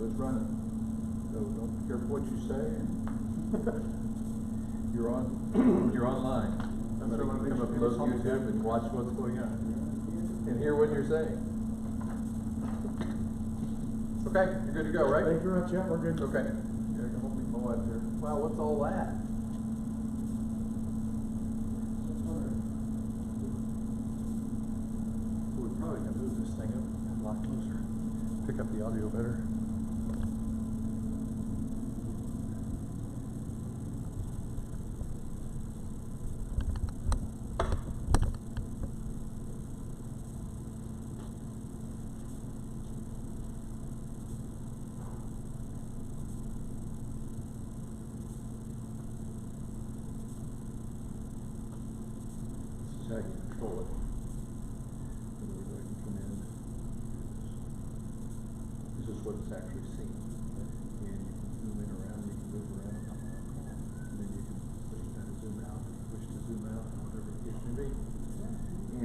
it's running. So don't be careful what you say. You're on. You're online. I'm going to come up to YouTube and watch what's going on and hear what you're saying. Okay, you're good to go, right? Thank you very much. Yeah, we're good. Okay. Yeah, hold me my wife here. Wow, what's all that? We're probably going to move this thing up a lot closer. Pick up the audio better. How you control it. This is what it's actually seen. And you can zoom in around, you can move around, and then you can push that to zoom out, push to zoom out, whatever the case may be.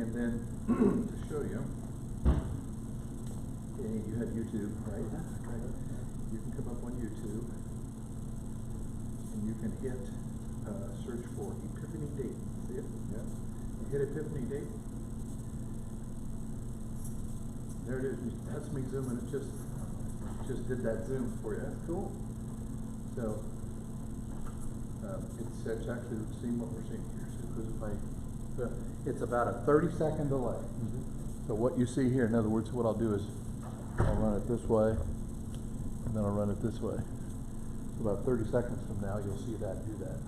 And then to show you, okay, you have YouTube, right? Okay. You can come up on YouTube and you can hit search for Epiphany Date. See it? Yeah. Hit Epiphany Date. There it is. That's me zooming. It just did that zoom for you. That's cool. So it's actually seeing what we're seeing here. So it's about a 30-second delay. So what you see here, in other words, what I'll do is I'll run it this way, and then I'll run it this way. So about 30 seconds from now, you'll see that do that.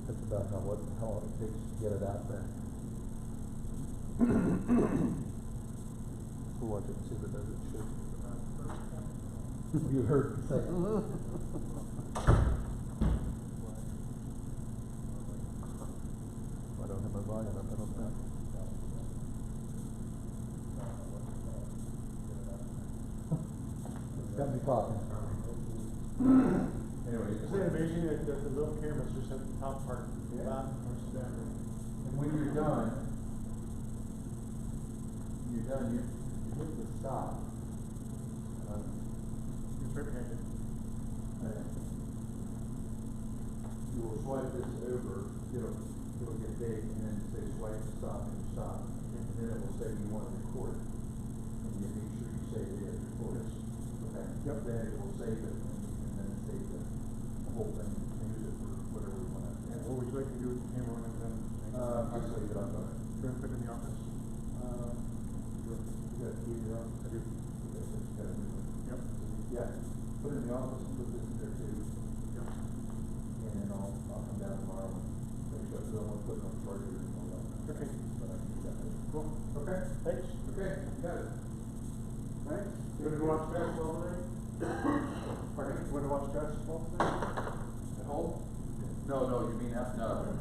That's about how long it takes to get it out there. We'll watch it and see if it does it. Should. You heard me say. I don't have my volume up. I don't know. It's got me talking. Anyway, Isn't it amazing that the little camera's just at the top part? Yeah. And when you're done, you hit the stop. It's right behind it. You will swipe this over, it'll get big, and then say swipe to stop, and you stop. And then it will say you want to record it. And you make sure you save it as record it. Okay. Yep. Then it will save it, and then save the whole thing, and use it for whatever you want to. And what would you like to do with the camera when it's done? I'll just leave it on. You're going to put it in the office? You got a key in the office? I do. Yep. Yeah. Put it in the office and put this in there too. Yep. And then I'll come down tomorrow and make sure that I want to put it on charger and all that. Okay. But I can do that later. Cool. Okay. Thanks. Okay, you got it. Thanks. You want to go watch basketball today? Pardon me? You want to watch basketball today? At home? No, you mean out? No.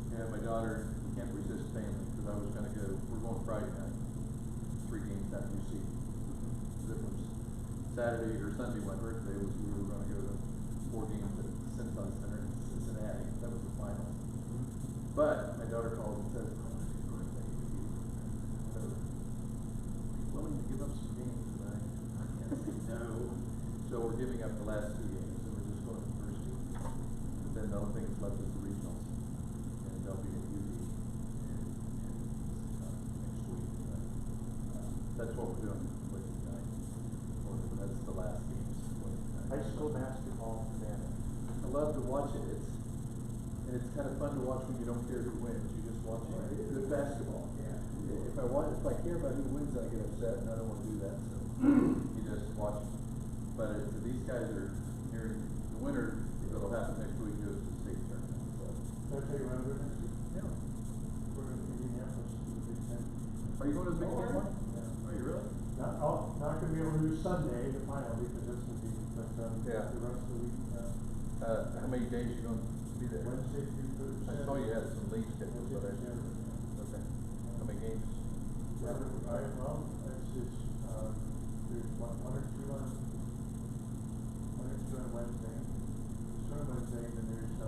Yeah, my daughter can't resist family because I was going to go. We're going Friday night. 3 games at UC. It was Saturday or Sunday. My birthday was. We were going to go to 4 games at Cintas Center in Cincinnati. That was the final. But my daughter called and said, "Oh, it's your birthday. So, willing to give up some games tonight?" I can't say no. So we're giving up the last 2 games, and we're just going to the first 2. And then the only thing that's left is the regionals, and they'll be at UD next week. That's what we're doing with tonight. That's the last games. High school basketball today. I love to watch it. It's kind of fun to watch when you don't care who wins. You just watch it. It's good basketball. Yeah. If I care about who wins, I get upset, and I don't want to do that. So you just watch it. But these guys are here. The winner, that'll happen next week, goes to the state tournament. So. Can I tell you what I'm doing next week? Yeah. We're going to Indianapolis to the Big Ten. Are you going to the Big Ten one? Yeah. Are you really? Not going to be able to do Sunday, the final, because that's going to be, but Yeah. the rest of the week. How many days are you going to be there? Wednesday through Thursday. I saw you had some leave scheduled, but I didn't. Okay. How many games? Well, there's one or two on Wednesday. There's one on Wednesday, and then there's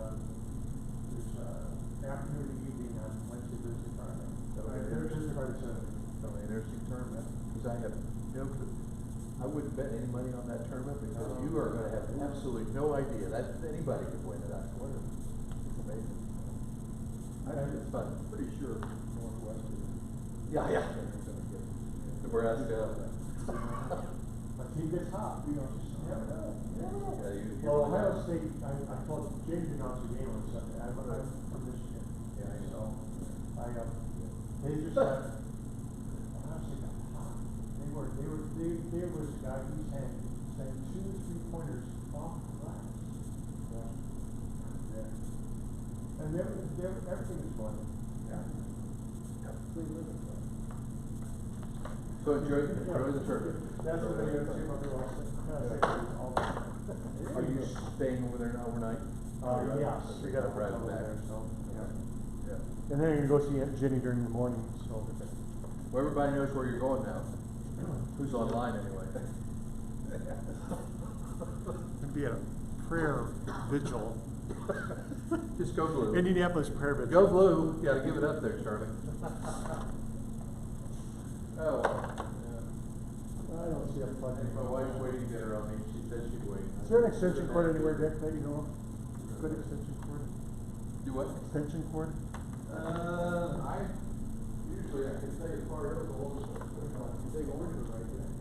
afternoon and evening on Wednesday, Thursday, Friday. Thursday, Friday, Saturday. Probably an interesting tournament, because I have no clue. I wouldn't bet any money on that tournament because you are gonna have absolutely no idea that anybody could win it, I swear. It's amazing. I think it's fun. Pretty sure Northwest is. Yeah, yeah. Nebraska. My team gets hot, you know, just never know. Yeah, you- Well, Ohio State, I told James announced the game on Sunday, I'm from Michigan. Yeah, I know. They just had, Ohio State got hot. There was a guy who sang 2 3-pointers off the glass. Yeah. And everything is going. Yeah. Free living. So enjoy the tournament. That's what they go to, Are you staying over there overnight? Yes. We got a ride over back. there, so, yeah. Yeah. And then you're gonna go see Aunt Jenny during the morning, so. Well, everybody knows where you're going now. Who's online anyway? It'd be a prayer vigil. Just go blue. Indianapolis prayer vigil. Go blue. You gotta give it up there, Charlie. Oh, I don't see a plug. my wife's waiting dinner on me. She said she'd wait. Is there an extension cord anywhere, Dick, that you know of? Good extension cord? Do what? Extension cord? I usually I can tell you part of the whole big order right there.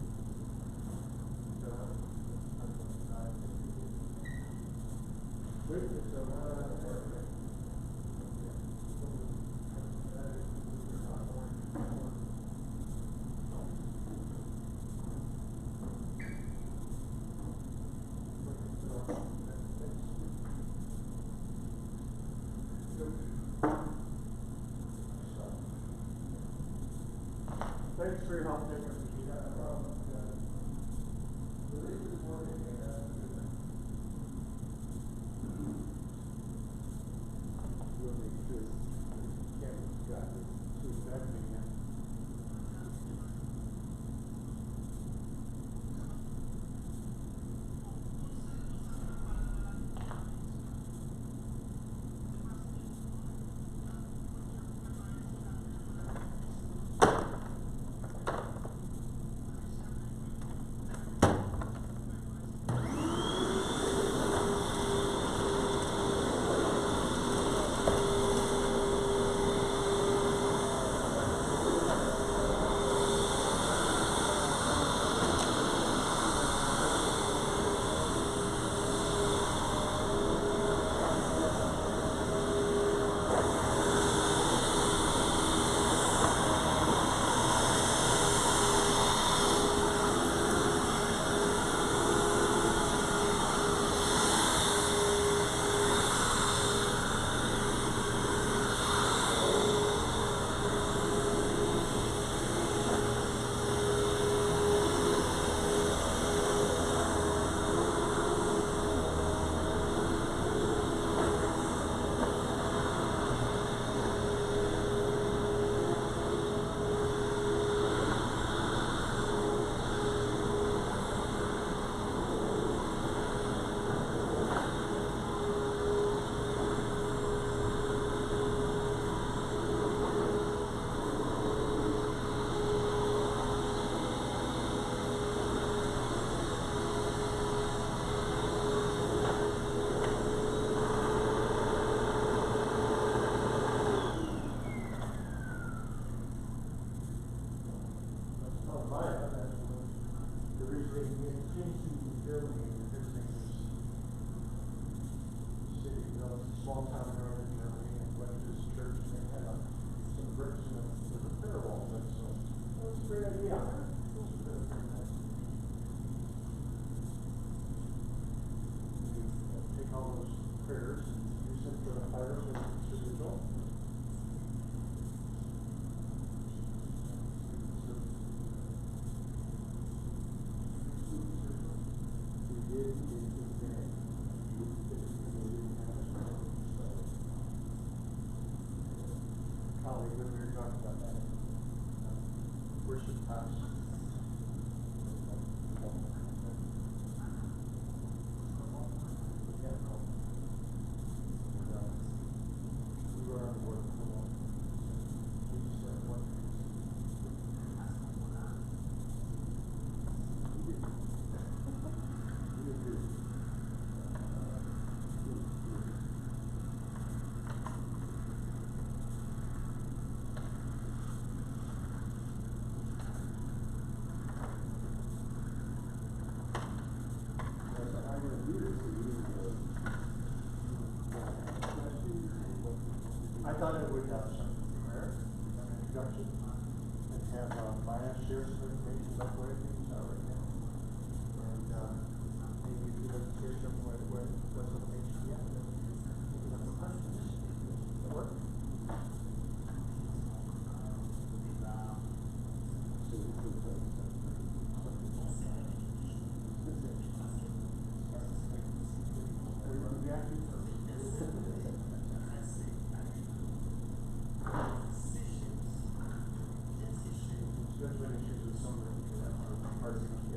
Thanks for your help, Dick. Small town in northern Germany, and went to this church, and they had some bricks in the prayer wall, and so, that was a great idea. It was very, very nice. You take all those prayers and use them for the fires and individual. Colleague, when we were talking about that, worship house. We were on the board for a while. We just one. We didn't have, Maya share some information about where things are right now. And, maybe if you like to share some what's on HTF, and then we can have some questions. Does that work? We actually Especially issues with some of the parts of the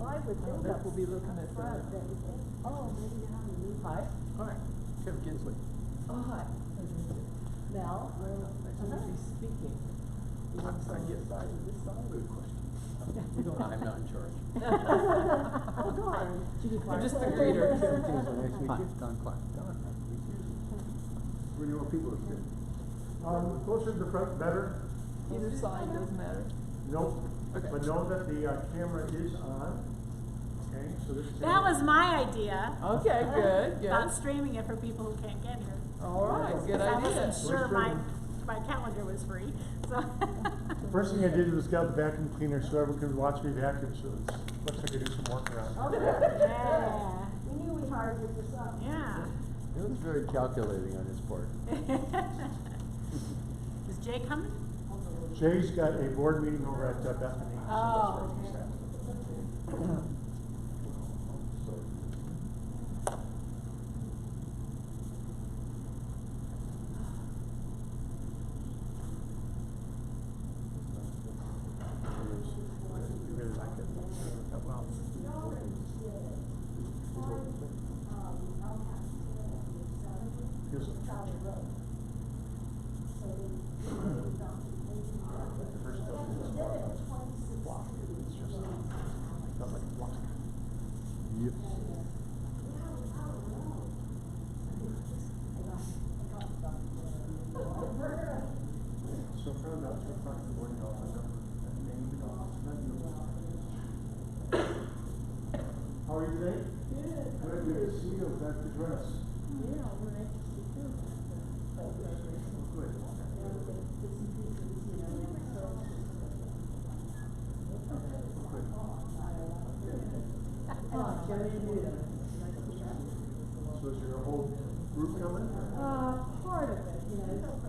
I would think that we'll be looking at that. Oh, maybe you have a new. Hi. Hi, Kevin Kinsley. Oh, hi. Mel. Nice to be speaking. You want to get side or this side? Good question. We don't I'm not in charge. Oh, darn. I'm just the greeter. Kevin Kinsley, nice to meet you. Don Clark. Don, nice to meet you. Where do you want people to sit? Closer to the front, better. Either side, doesn't matter. Nope. Okay. But know that the camera is on. Okay, so this is. That was my idea. Okay, good, Not good. streaming it for people who can't get here. All right, good I idea. wasn't sure my streaming. calendar was free, so. The first thing I did was get out the vacuum cleaner so everyone could watch me vacuum, so it looks like I do some work around. Yeah. We knew we hired you for something. Yeah. It was very calculating on his part. Is Jay coming? Jay's got a board meeting over at Bethany. So Oh, that's where he's okay. at. You really like it? Well. Here's a the first one is block. It's just not like a block. Yep. So from about 2 o'clock in the morning, I'll have a name. How are you today? Good. Good to see you. Glad to join us. Yeah, we're interested too. Good. So is your whole group coming? Part of it, you know,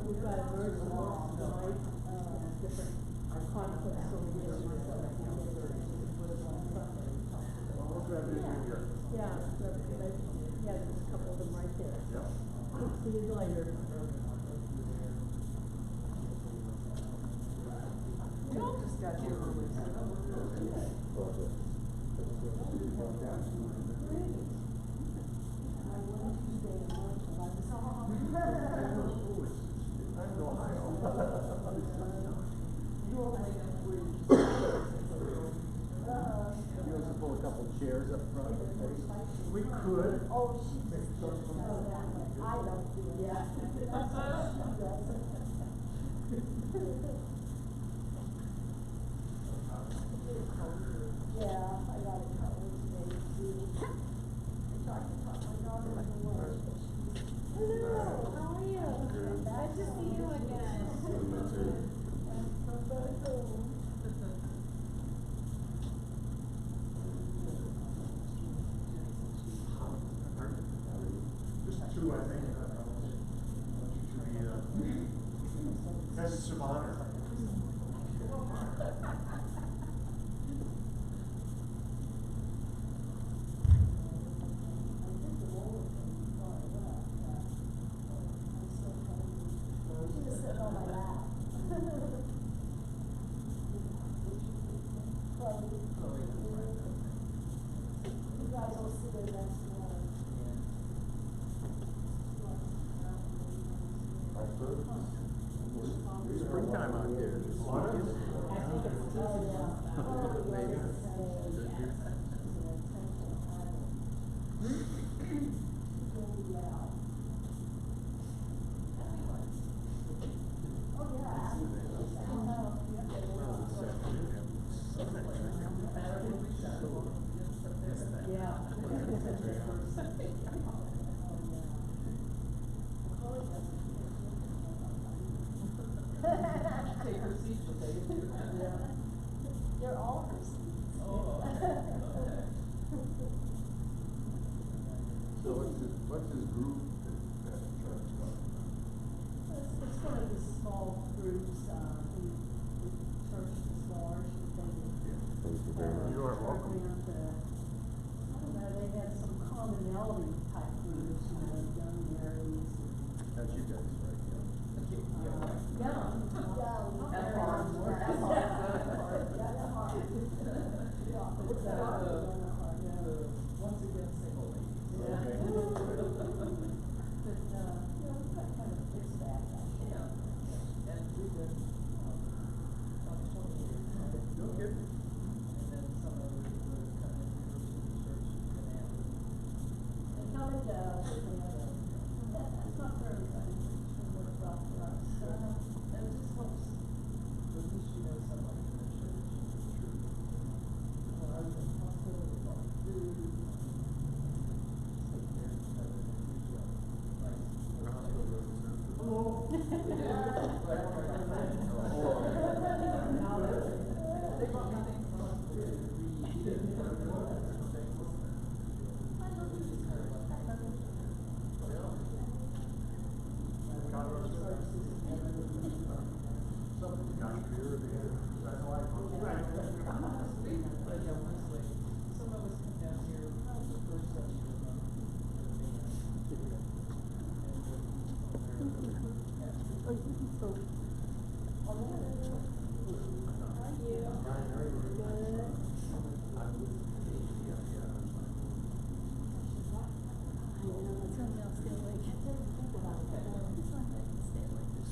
we've got emergency laws tonight, different conflicts over here. Well, we're glad to have you here. Yeah, there's a couple of them right there. Yeah. See you later. We all just got here early. You want to pull a couple chairs up front? We could. Oh, she just does that. I don't do that. Yeah, I got it covered today too. I talked to my daughter in the world. Hello, how are you? Nice to see you again. Just two, I think. You should be, guests of honor. Springtime out there. Maybe. They're all her seats. So what's this group that church got? It's one of the small groups, the church is large, they. You are welcome. I don't know, they had some commonality type groups, you know, young marrieds. That's you guys, right? Young. At heart. At heart. Yeah, but,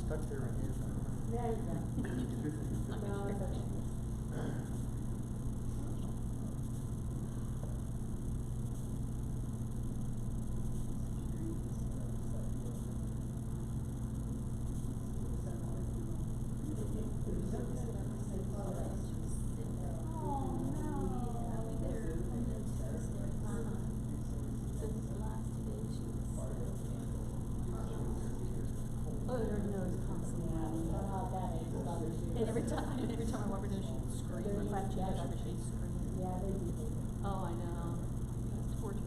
Stuck there again. And every time I walk her down, she'd scream. If I check her, she'd scream. Yeah, they do. Oh, I know. It's torture.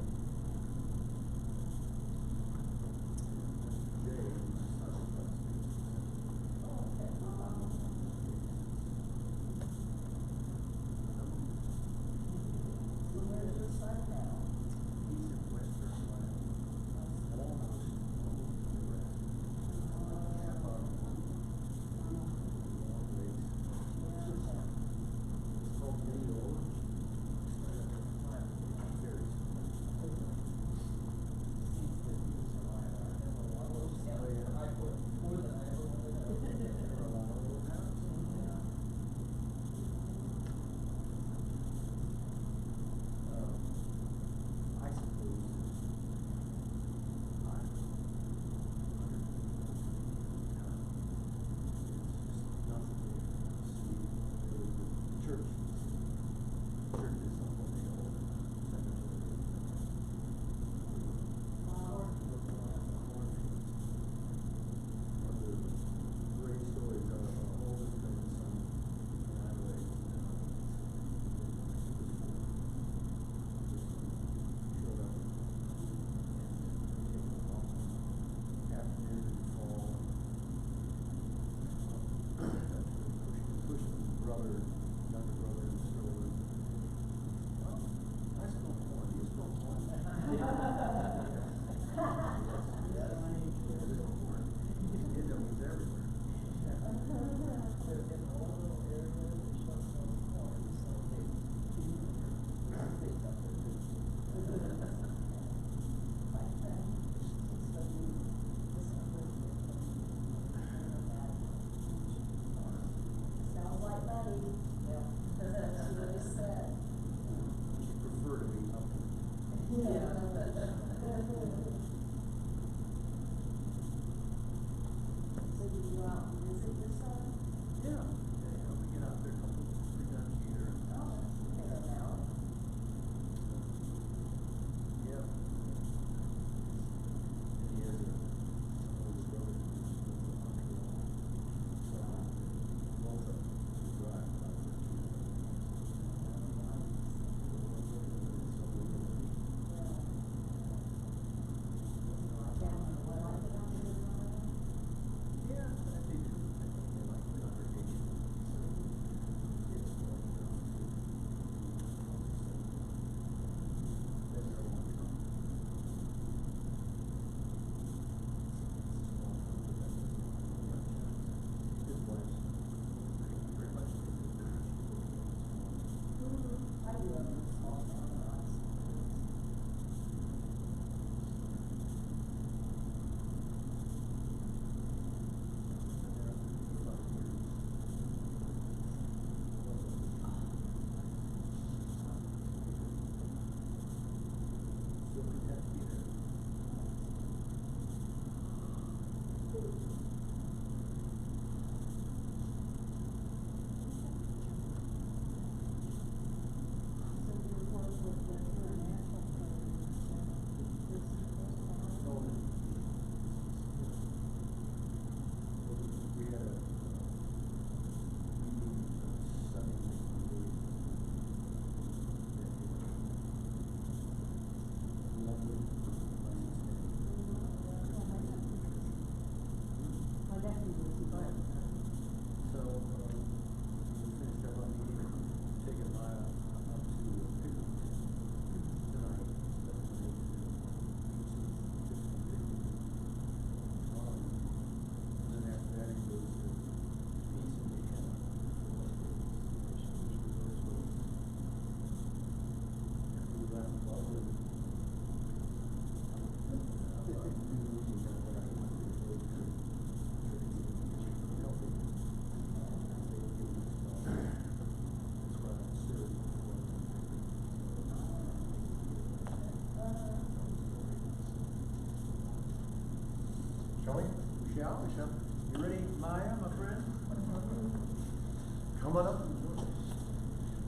gal, Michelle. You ready, Maya, my friend? Come on up.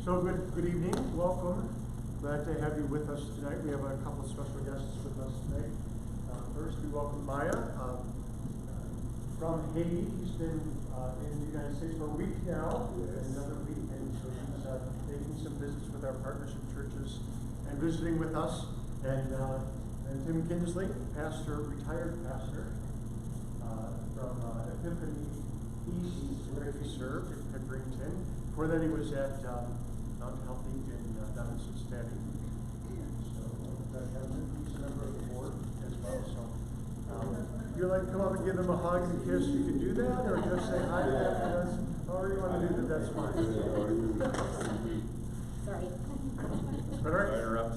So good evening, welcome. Glad to have you with us tonight. We have a couple of special guests with us tonight. First, we welcome Maya from Haiti. He's been in the United States for a week now, another week, and so she's making some visits with our partnership churches and visiting with us. And Tim Kinsley, retired pastor from Epiphany East, where he served at Brington. Before that, he was at Mount Healthy down in Cincinnati. So he's a member of the board as well. So if you'd like to come up and give them a hug and kiss, you can do that, or just say hi to them. However you want to do that, that's fine. Sorry. All right. Interrupt.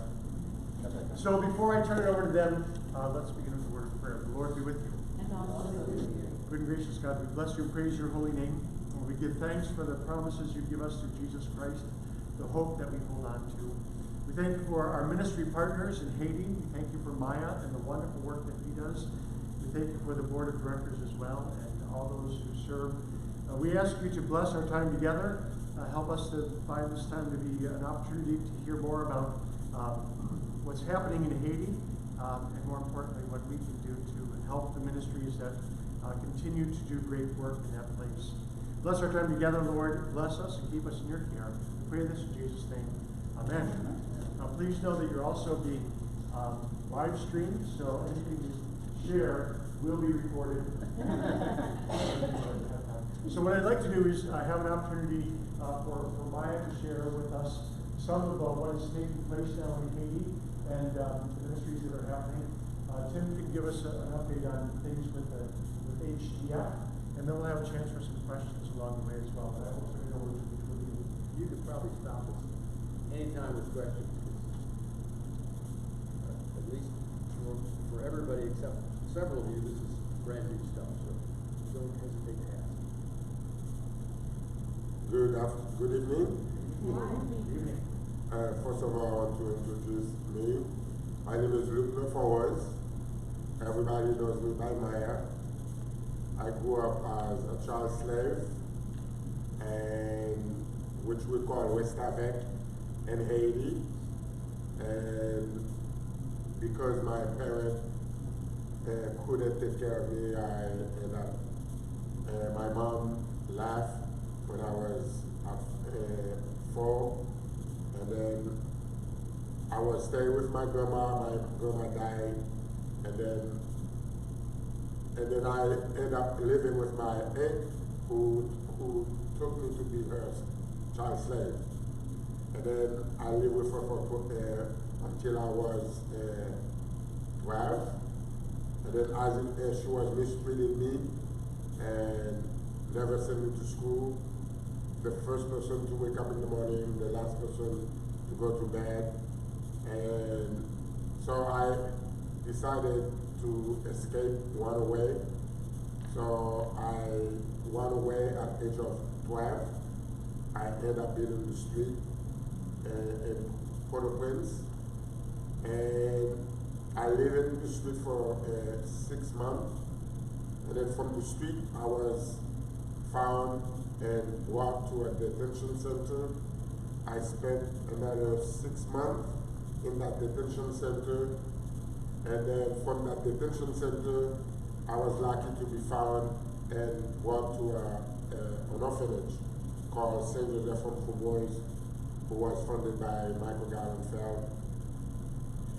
So before I turn it over to them, let's begin with a word of prayer. The Lord be with you. And also with you. Good and gracious God, we bless you and praise your holy name. And we give thanks for the promises you give us through Jesus Christ, the hope that we hold on to. We thank you for our ministry partners in Haiti. We thank you for Maya and the wonderful work that he does. We thank you for the board of directors as well and all those who serve. We ask you to bless our time together. Help us to find this time to be an opportunity to hear more about what's happening in Haiti, and more importantly, what we can do to help the ministries that continue to do great work in that place. Bless our time together, Lord. Bless us and keep us in your care. We pray this in Jesus' name. Amen. Now, please know that you're also being live streamed, so anything you share will be recorded. So what I'd like to do is have an opportunity for Maya to share with us some of what is taking place now in Haiti and the ministries that are happening. Tim can give us an update on things with HTF, and then we'll have a chance for some questions along the way as well. But I will turn it over to the two of you. You could probably stop us anytime with questions. At least for everybody except several of you, this is brand new stuff, so don't hesitate to ask. Good evening. Good evening. First of all, I want to introduce me. My name is Luke Lefort. Everybody knows me by Maya. I grew up as a child slave, and which we call West Avec in Haiti. And because my parents couldn't take care of me, I ended up, my mom left when I was 4, and then I was staying with my grandma. My grandma died, and then I ended up living with my aunt, who took me to be her child slave. And then I lived with her for until I was 12. And then as she was mistreating me and never sent me to school, the first person to wake up in the morning, the last person to go to bed. And so I decided to escape, run away. So I ran away at the age of 12. I ended up being in the street in Port-au-Prince. And I lived in the street for 6 months. And then from the street, I was found and brought to a detention center. I spent another 6 months in that detention center. And then from that detention center, I was lucky to be found and brought to an orphanage called St. Joseph for Boys, who was funded by Michael Gallenfeld,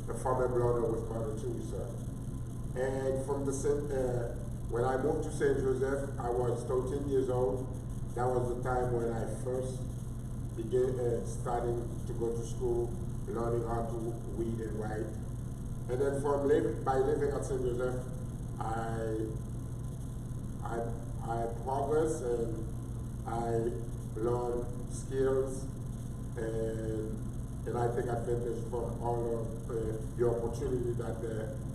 a former brother with Mother Teresa. And from the when I moved to St. Joseph, I was 13 years old. That was the time when I first began starting to go to school, learning how to read and write. And then by living at St. Joseph, I progressed and I learned skills and I take advantage from all of the opportunity that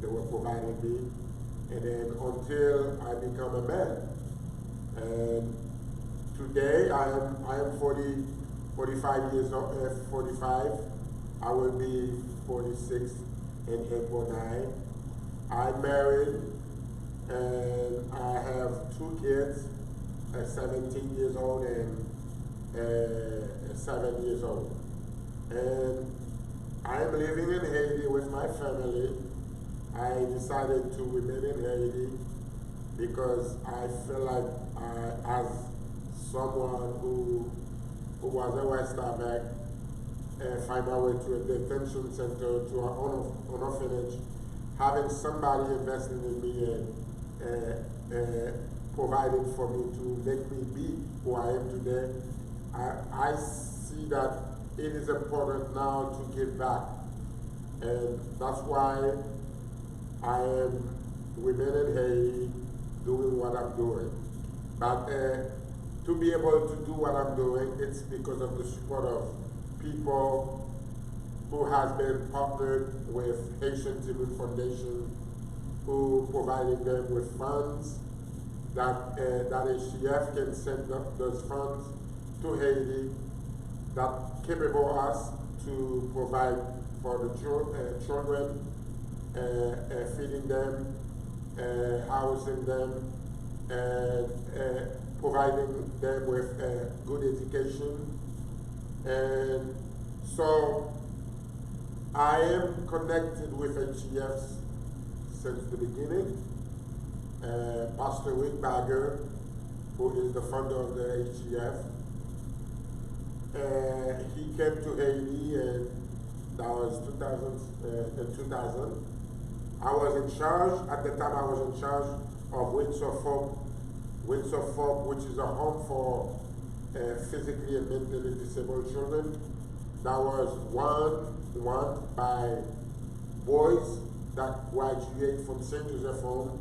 they were providing me. And then until I become a man. And today I am 45 years old, 45. I will be 46 in April 9. I married and I have 2 kids, 17 years old and 7 years old. And I'm living in Haiti with my family. I decided to remain in Haiti because I feel like as someone who was a West African, find my way to a detention center, to an orphanage, having somebody investing in me and providing for me to make me be who I am today, I see that it is important now to give back. And that's why I am remaining in Haiti doing what I'm doing. But to be able to do what I'm doing, it's because of the support of people who has been partnered with Haitian Timon Foundation, who provided them with funds that HTF can send those funds to Haiti, that capable us to provide for the children, feeding them, housing them, and providing them with good education. And so I am connected with HTF since the beginning. Pastor Rick Bagger, who is the founder of the HTF, he came to Haiti, and that was 2000. I was in charge, at the time I was in charge of Winds of Hope, which is a home for physically and mentally disabled children. That was run by boys that graduate from St. Joseph Home,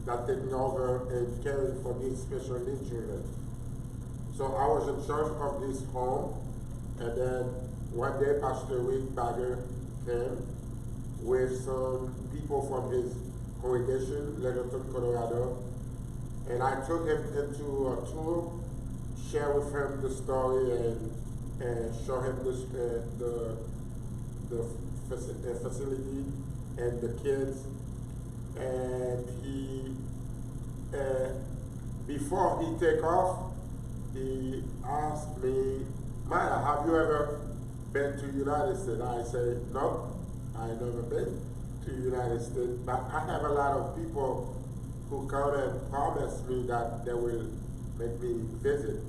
that taking over and caring for these special needs children. So I was in charge of this home, and then one day Pastor Rick Bagger came with some people from his congregation, Littleton, Colorado, and I took him into a tour, share with him the story, and show him the facility and the kids. And he, before he take off, he asked me, Maya, have you ever been to United States? I say, no, I never been to United States, but I have a lot of people who come and promise me that they will make me visit.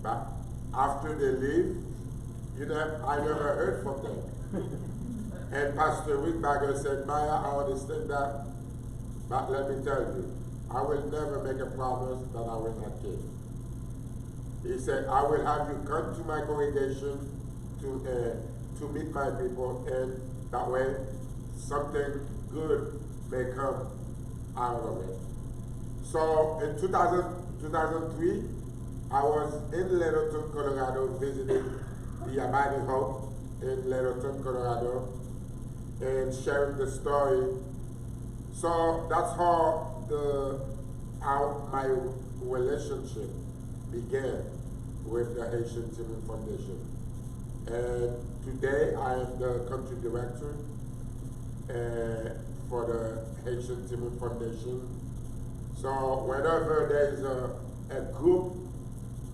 But after they leave, I never heard from them. And Pastor Rick Bagger said, Maya, I understand that, but let me tell you, I will never make a promise that I will not keep. He said, I will have you come to my congregation to meet my people, and that way something good may come out of it. So in 2003, I was in Littleton, Colorado, visiting the Abiding Hope in Littleton, Colorado, and sharing the story. So that's how my relationship began with the Haitian Timon Foundation. And today I am the country director for the Haitian Timon Foundation. So whenever there is a group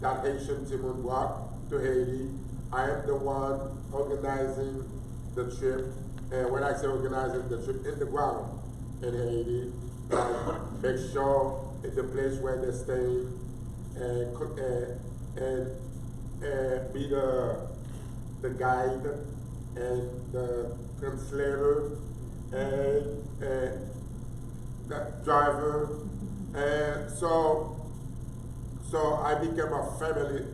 that Haitian Timon brought to Haiti, I am the one organizing the trip. And when I say organizing the trip, in the ground in Haiti, make sure it's the place where they're staying, and be the guide and the translator and the driver. And so I became a family.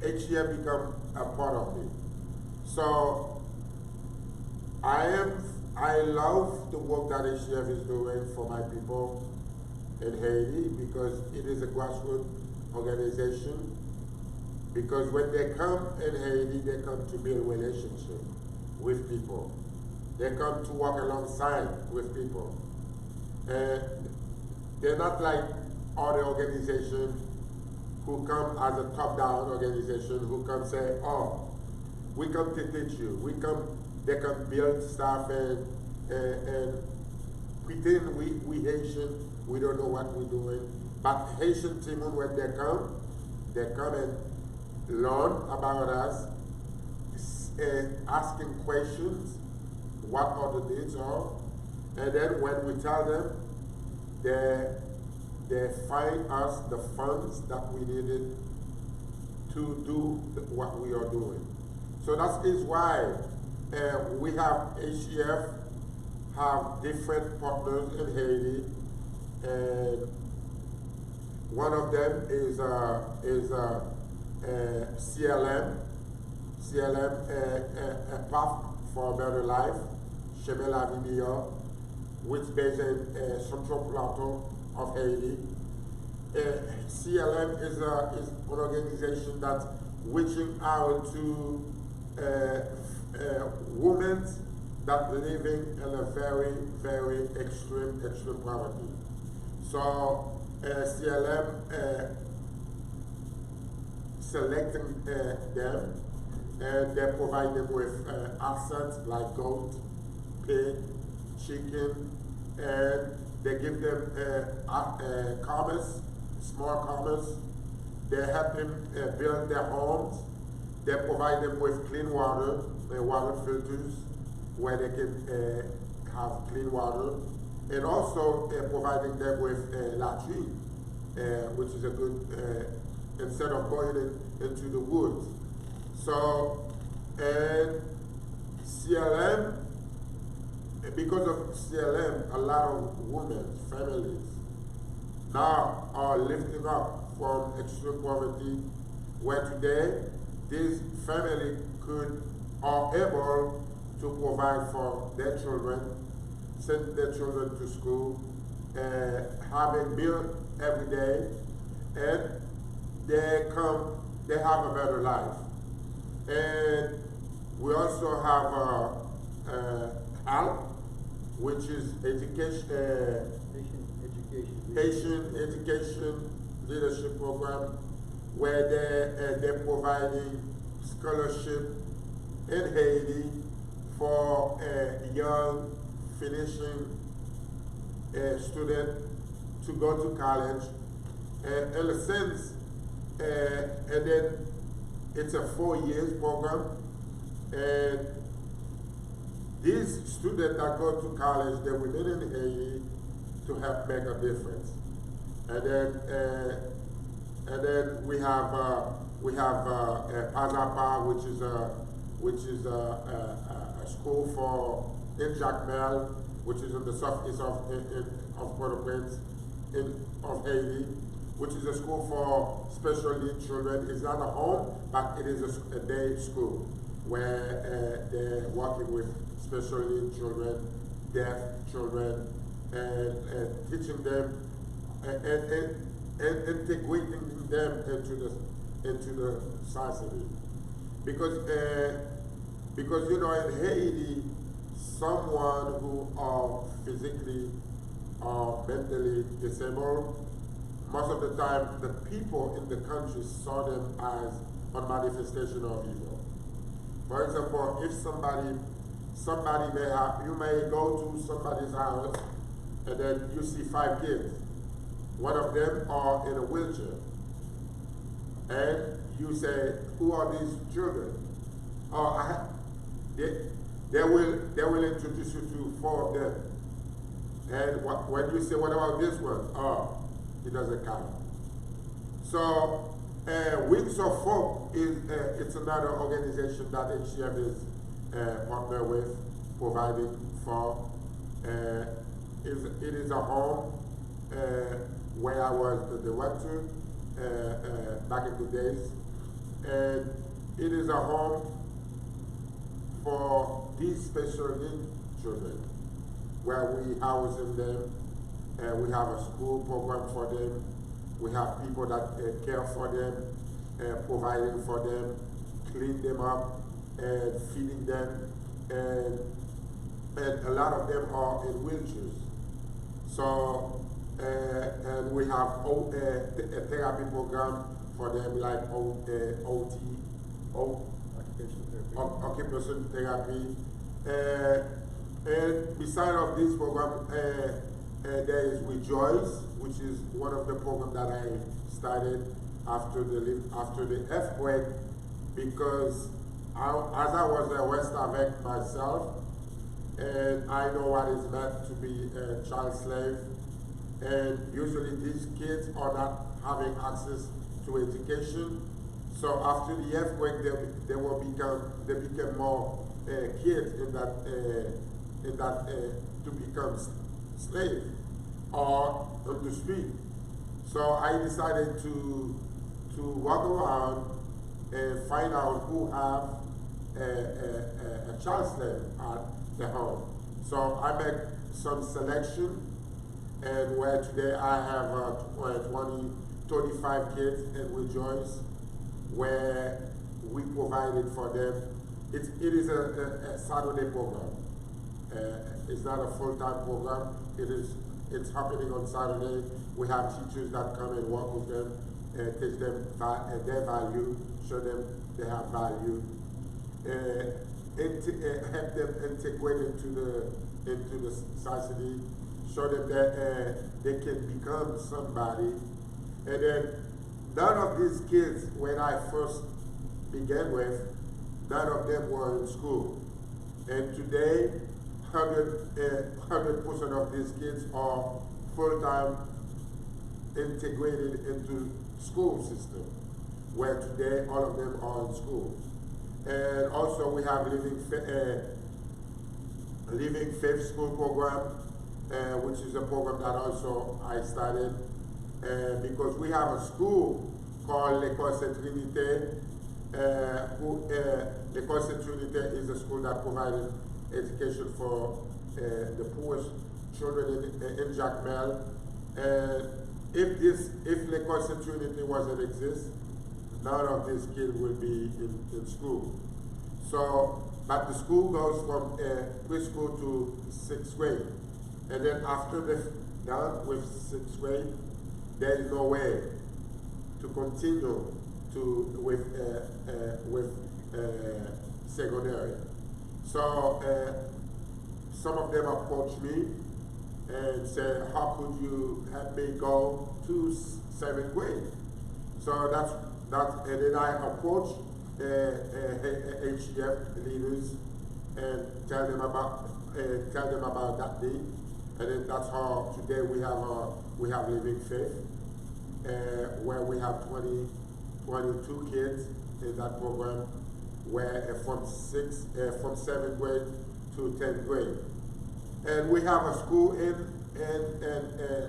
HTF become a part of me. So I love the work that HTF is doing for my people in Haiti, because it is a grassroots organization. Because when they come in Haiti, they come to build relationship with people. They come to work alongside with people. And they're not like other organizations who come as a top-down organization, who come say, oh, we come to teach you. They come build stuff and pretend we Haitian, we don't know what we're doing. But Haitian team, when they come and learn about us, asking questions, what are the needs are, and then when we tell them, they find us the funds that we needed to do what we are doing. So that is why we have HTF have different partners in Haiti, and one of them is CLM, a Path for a Better Life, Chemin la Vie Meilleure, which is based in Central Plateau of Haiti. CLM is an organization that's reaching out to women that living in a very, very extreme poverty. So CLM selecting them, and they provide them with assets like goat, pig, chicken, and they give them commerce, small commerce. They help them build their homes. They provide them with clean water, water filters, where they can have clean water, and also providing them with latrine, which is a good, instead of going into the woods. So, and CLM, because of CLM, a lot of women, families, now are lifting up from extreme poverty, where today these families are able to provide for their children, send their children to school, having meal every day, and they have a better life. And we also have HALP, which is Haitian Education Leadership Program, where they're providing scholarship in Haiti for young finishing student to go to college. In a sense, and then it's a 4 years program, and these students that go to college, they remain in Haiti to help make a difference. And then we have Pazapa, which is a school for in Jacmel, which is in the southeast of Port-au-Prince, of Haiti, which is a school for special needs children. It's not a home, but it is a day school where they're working with special needs children, deaf children, and teaching them and integrating them into the society. Because you know, in Haiti, someone who are physically or mentally disabled, most of the time the people in the country saw them as a manifestation of evil. For example, if somebody may have, you may go to somebody's house and then you see 5 kids. One of them are in a wheelchair. And you say, who are these children? Oh, they will introduce you to 4 of them. And when you say, what about this one? Oh, it doesn't count. So, Wings of Hope it's another organization that HTF is partner with, providing for. It is a home where I was the director back in the days, and it is a home for these special needs children, where we house them, and we have a school program for them. We have people that care for them, providing for them, clean them up, and feeding them, and a lot of them are in wheelchairs. So, and we have a therapy program for them, like OT, occupational therapy, And beside of this program, there is Rejoice, which is one of the programs that I started after the earthquake, because as I was a West Avec myself, and I know what it's meant to be a child slave, and usually these kids are not having access to education. So after the earthquake, they became more kids in that to become slave or on the street. So I decided to walk around and find out who have a child slave at the home. So I make some selection, and where today I have 25 kids in Rejoice, where we provided for them. It is a Saturday program. It's not a full-time program. It's happening on Saturday. We have teachers that come and work with them and teach them their value, show them they have value, help them integrate into the society, show them that they can become somebody. And then none of these kids, when I first began with, none of them were in school. And today, 100% of these kids are full-time integrated into school system, where today all of them are in school. And also we have Living Faith School program, which is a program that also I started, because we have a school called L'École Sainte-Trinité. L'École Sainte-Trinité is a school that provided education for the poorest children in Jacmel. If L'École Sainte-Trinité wasn't exist, none of these kids will be in school. So, but the school goes from preschool to 6th grade. And then after they're done with 6th grade, there is no way to continue with secondary. So some of them approached me and said, how could you help me go to 7th grade? So and then I approached HTF leaders and tell them about that need. And then that's how today we have Living Faith, where we have 22 kids in that program, where from 7th grade to 10th grade. And we have a school in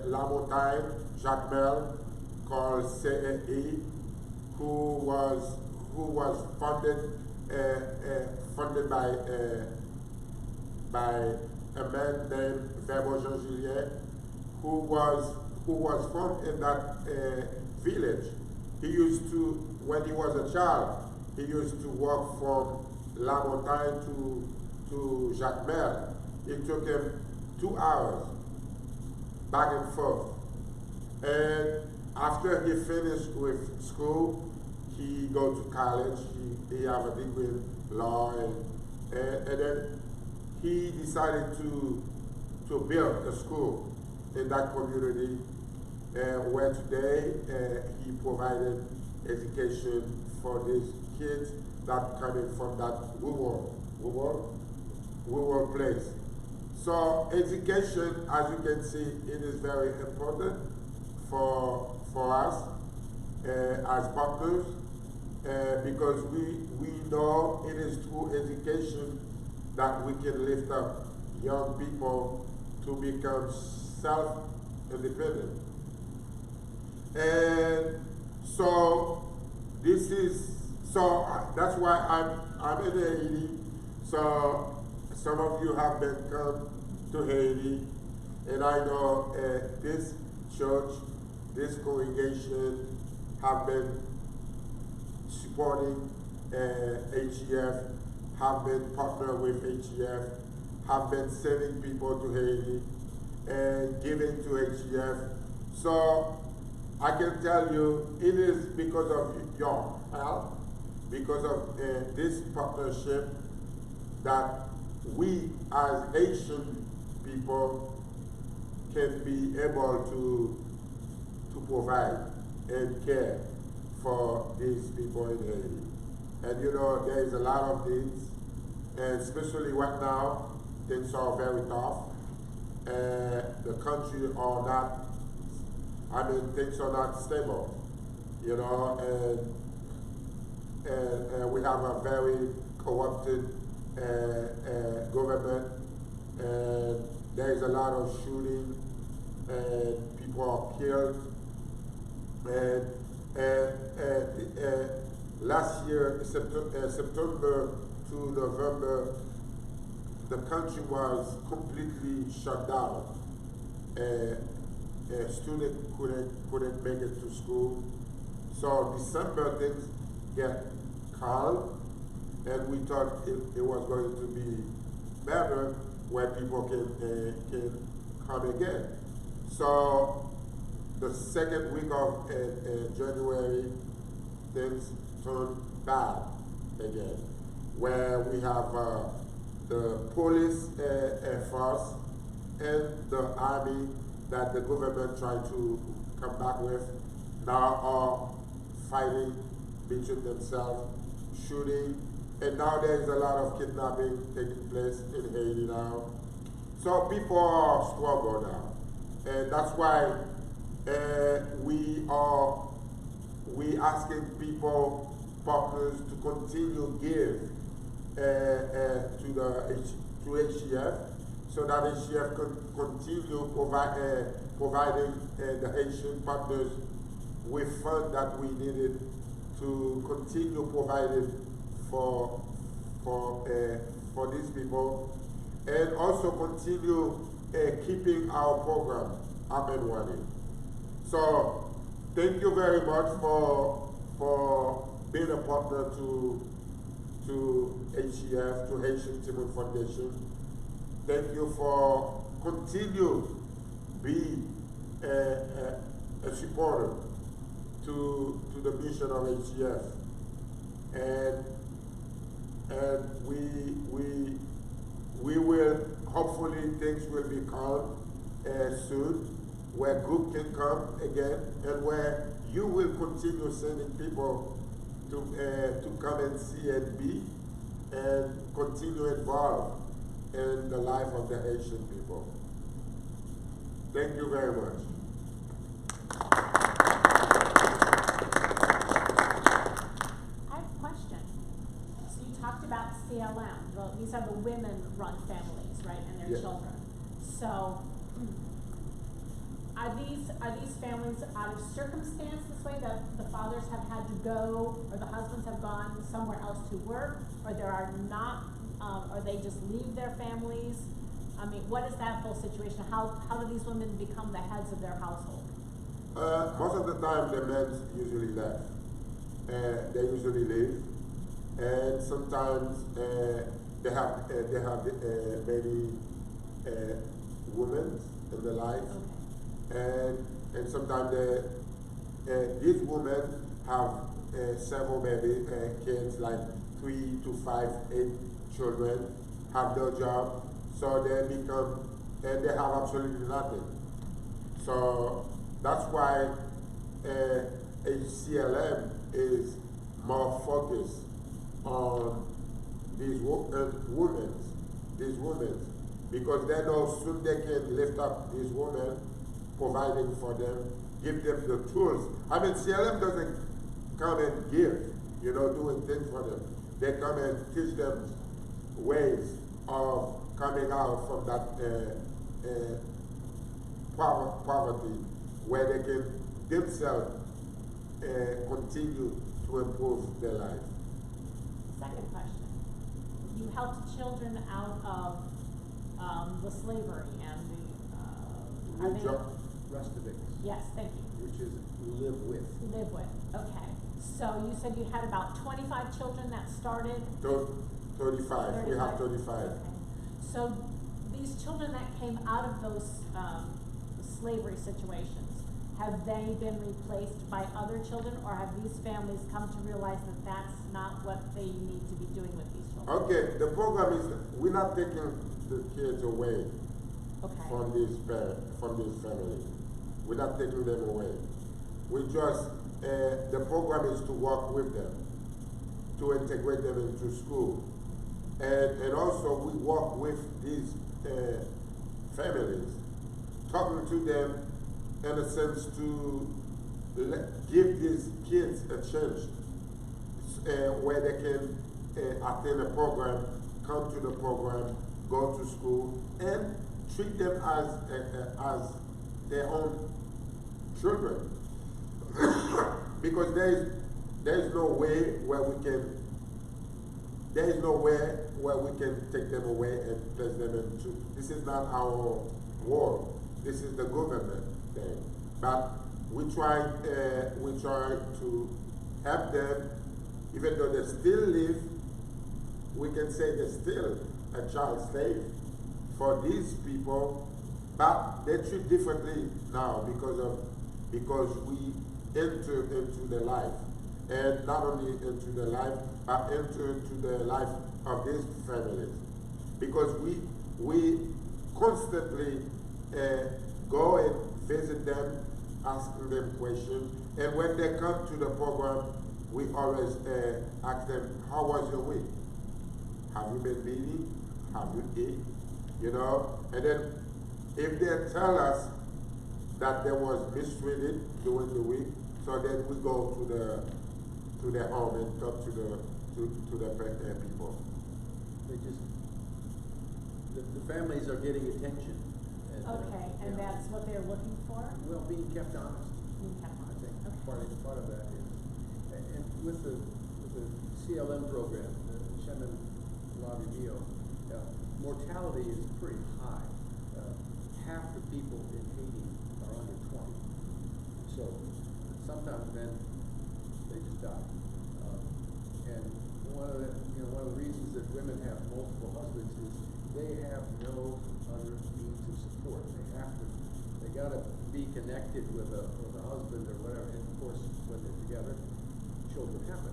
La Montagne, Jacmel, called CEI, who was funded by a man named Verbo Jean Julien, who was from in that village. He used to, when he was a child, he used to walk from La Montagne to Jacmel. It took him 2 hours back and forth. And after he finished with school, he go to college. He have a degree in law, and then he decided to build a school in that community, where today he provided education for these kids that coming from that rural place. So education, as you can see, it is very important for us as partners, because we know it is through education that we can lift up young people to become self-independent. And so that's why I'm in Haiti. So some of you have been come to Haiti, and I know this church, this congregation have been supporting HTF, have been partnered with HTF, have been sending people to Haiti and giving to HTF. So I can tell you it is because of your help, because of this partnership, that we as Haitian people can be able to provide and care for these people in Haiti. And you know, there is a lot of needs, and especially right now, things are very tough. The country are not, things are not stable, you know, and we have a very corrupted government, and there is a lot of shooting, and people are killed, and last year, September to November, the country was completely shut down. Students couldn't make it to school. So December things get calm, and we thought it was going to be better where people can come again. So the second week of January, things turned bad again, where we have the police force and the army that the government tried to come back with now are fighting between themselves, shooting, and now there is a lot of kidnapping taking place in Haiti now. So people are struggling now, and that's why we asking people, partners, to continue give to HTF, so that HTF can continue providing the Haitian partners with funds that we needed to continue providing for these people, and also continue keeping our program up and running. So thank you very much for being a partner to HTF, to Haitian Timon Foundation. Thank you for continue be a supporter to the mission of HTF, and we will, hopefully things will be calm soon, where group can come again, and where you will continue sending people to come and see and be, and continue involved in the life of the Haitian people. Thank you very much. I have a question. So you talked about CLM. Well, these are the women-run families, right, and their Yes. children. So are these families out of circumstance this way, that the fathers have had to go, or the husbands have gone somewhere else to work, or there are not, or they just leave their families? I mean, what is that whole situation? How do these women become the heads of their household? Most of the time, the men usually left. They usually leave, and sometimes they have many women in their life, and sometimes these women have several baby kids, like 3 to 5, 8 children, have their job. So they become, and they have absolutely nothing. So that's why HCLM is more focused on these women, because they know soon they can lift up these women, providing for them, give them the tools. I mean, CLM doesn't come and give, doing things for them. They come and teach them ways of coming out from that poverty, where they can themselves continue to improve their life. Second question. You helped children out of the slavery and the, are they? Rustics. Yes, thank you. Which is live with. Live with, okay. So you said you had about 25 children that started? 35, we have 35. Okay. So these children that came out of those slavery situations, have they been replaced by other children, or have these families come to realize that that's not what they need to be doing with these children? Okay, the program is, we're not taking the kids away Okay. from these families. We're not taking them away. We just, the program is to work with them, to integrate them into school. And also we work with these families, talking to them in a sense to give these kids a chance where they can attend a program, come to the program, go to school, and treat them as their own children. Because there is no way where we can take them away and place them into. This is not our world. This is the government thing. But we try to help them, even though they still live. We can say they're still a child slave for these people, but they treat differently now because we enter into their life, and not only into their life, but enter into the life of these families, because we constantly go and visit them, asking them questions, and when they come to the program, we always ask them, how was your week? Have you been eating? Have you eaten? You know, and then if they tell us that they was mistreated during the week, so then we go to their home and talk to the people. They just, the families are getting attention. And, Okay, and yeah. that's what they're looking for? Well, being kept honest. Being kept I honest. think Okay. part of that is, and with the CLM program, the Shemin Labibio, mortality is pretty high. Half the people in Haiti are under 20. So sometimes then they just die. And one of the reasons that women have multiple husbands is they have no other means of support. They gotta be connected with a husband or whatever. And of course, when they're together, children happen.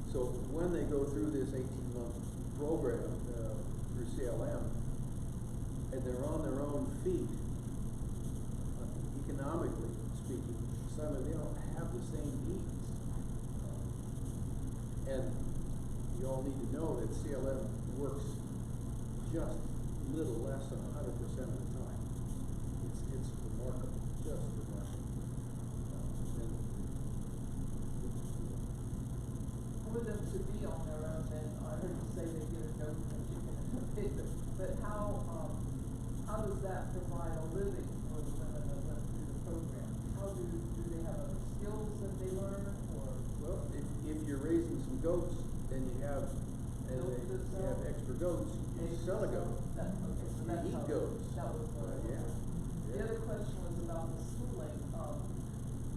So when they go through this 18-month program through CLM, and they're on their own feet, economically speaking, some of them don't have the same needs. And you all need to know that CLM works just a little less than 100% of the time. It's remarkable, just remarkable. For them to be on their own, then I heard you say they get a goat and a chicken and a pig, but how does that provide a living for the women that went through the program? How do they have other skills that they learn, or? Well, if you're raising some goats, then you have, and you have extra goats, you sell a goat. Okay, so You that's eat how, goats. that was what it was. Yeah. The other question was about the schooling.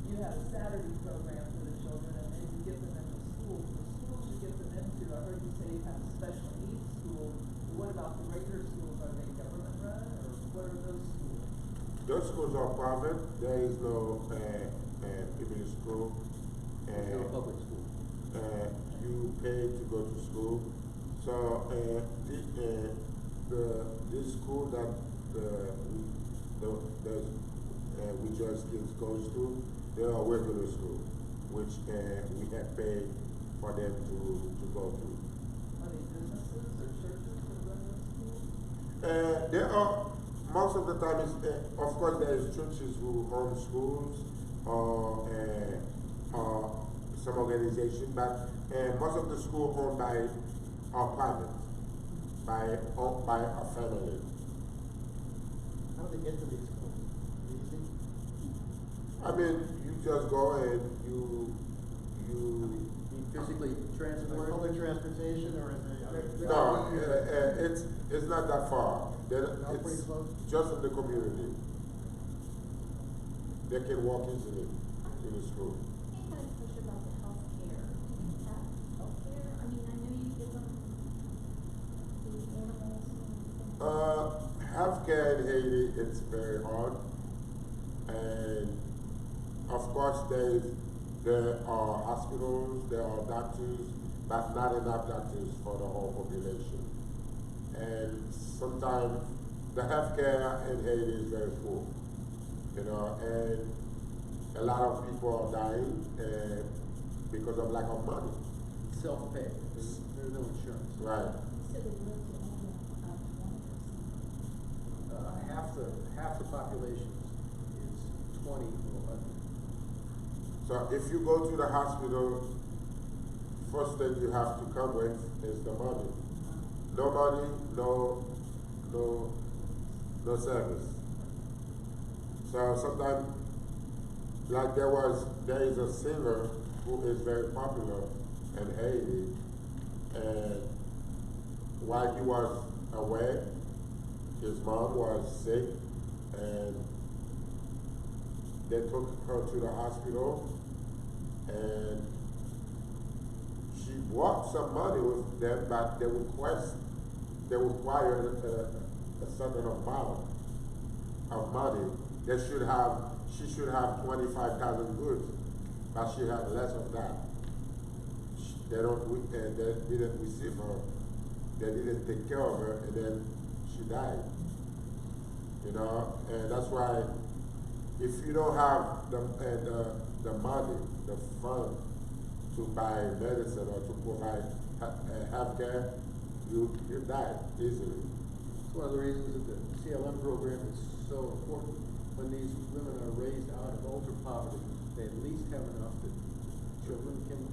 You had a Saturday program for the children, and then you get them into schools. The schools you get them into, I heard you say you have a special needs school. What about the regular schools? Are they government run, or what are those schools? Those schools are private. There is no public school. There's no public school. You pay to go to school. So this school that we just kids goes to, they are regular school, which we have paid for them to go to. Are they businesses or churches that run those schools? There are, most of the time, of course, there is churches who own schools or some organization, but most of the schools owned by are private, owned by a family. How do they get to these schools? Easy? I mean, you just go and you Physically Like transport. public transportation, or is it? no, it's not that far. Not pretty It's close? just in the community. They can walk easily to the school. I had a question about the healthcare. Do you have healthcare? I mean, I know you give them the animals and things. Healthcare in Haiti, it's very hard. And of course, there are hospitals, there are doctors, but not enough doctors for the whole population. And sometimes the healthcare in Haiti is very poor, and a lot of people are dying because of lack of money. Self-pay, there's no insurance. Right. So they live to only about 20%. Half the population is 20 or under. So if you go to the hospital, first thing you have to come with is the money. No money, no service. So sometimes, like there is a singer who is very popular in Haiti, and while he was away, his mom was sick, and they took her to the hospital, and she brought some money with them, but they required a certain amount of money. She should have 25,000 goods, but she had less of that. They didn't receive her. They didn't take care of her, and then she died. And that's why if you don't have the money, the fund to buy medicine or to provide health care, you die easily. It's one of the reasons that the CLM program is so important. When these women are raised out of ultra poverty, they at least have enough that children can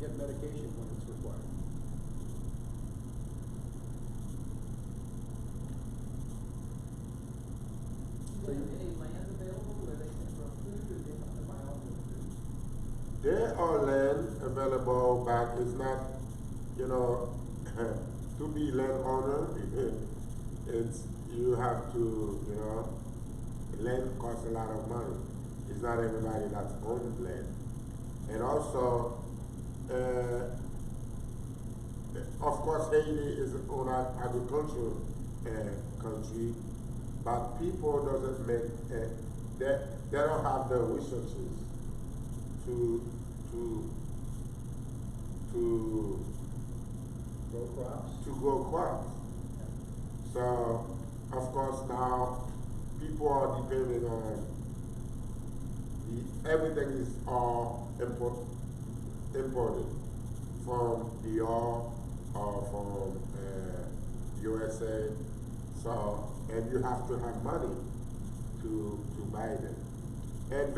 get medication when it's required. Do they have any land available where they can grow food, or they have to buy all their food? There are land available, but it's not, to be landowner, you have to, land costs a lot of money. It's not everybody that's owns land. And also, of course, Haiti is an agricultural country, but people doesn't make, they don't have the resources to Grow crops. to grow crops. So, of course, now people are depending on everything is all imported from DR or from USA. So, and you have to have money to buy them. And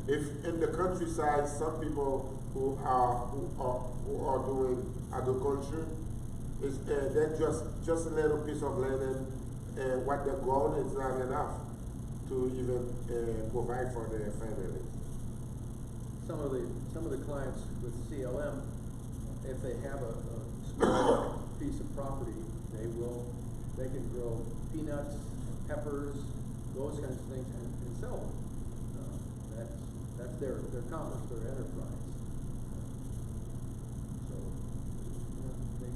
if in the countryside, some people who are doing agriculture, they're just a little piece of land, and what they're growing is not enough to even provide for their families. Some of the clients with CLM, if they have a small piece of property, they can grow peanuts, peppers, those kinds of things, and sell them. That's their commerce, their enterprise. So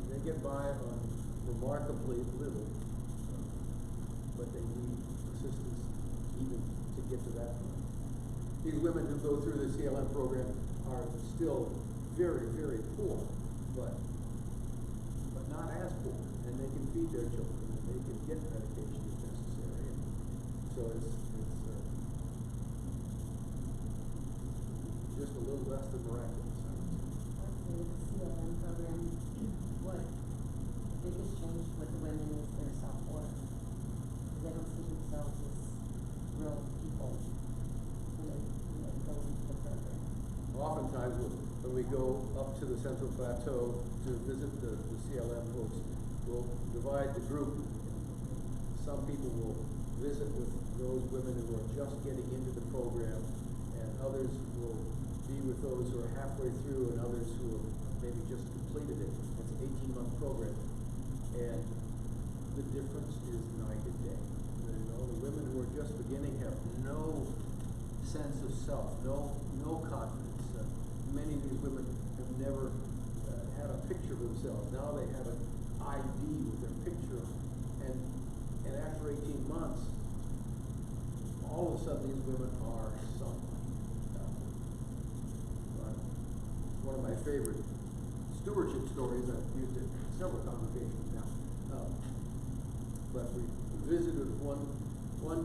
they get by on remarkably little, but they need assistance even to get to that point. These women who go through the CLM program are still very, very poor, but not as poor, and they can feed their children, and they can get medication if necessary. And so it's just a little less than miraculous, I would say. The CLM program, what biggest change with the women is their self-worth. They don't see themselves as real people when they go into the program. Oftentimes, when we go up to the Central Plateau to visit the CLM folks, we'll divide the group. Some people will visit with those women who are just getting into the program, and others will be with those who are halfway through, and others who have maybe just completed it. It's an 18-month program, and the difference is night and day. The women who are just beginning have no sense of self, no confidence. Many of these women have never had a picture of themselves. Now they have an ID with their picture, and after 18 months, all of a of a sudden these women are somebody. But one of my favorite stewardship stories, I've used it in several congregations now. But we visited one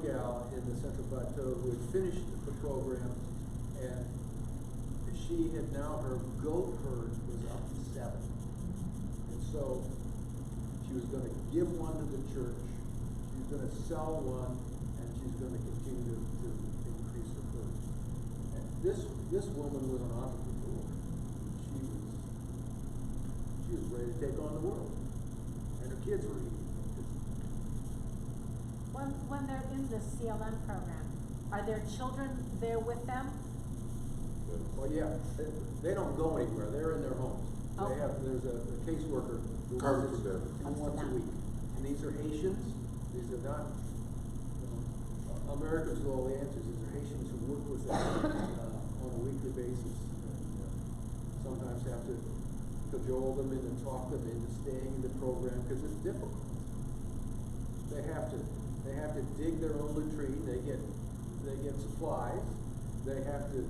gal in the Central Plateau who had finished the program, and she had now, her goat herd was up to 7. And so she was going to give one to the church, she was going to sell one, and she's going to continue to increase her herd. And this woman was an entrepreneur. She was ready to take on the world, and her kids were eating. When they're in the CLM program, are there children there with them? Well, yeah, they don't go anywhere. They're in their homes. Okay. There's a caseworker who Comes visits to them. them once a week. And these are Haitians. These are not, Americans with all the answers. These are Haitians who work with them on a weekly basis. And sometimes have to cajole them into, talk them into staying in the program because it's difficult. They have to dig their own latrine. They get supplies. They have to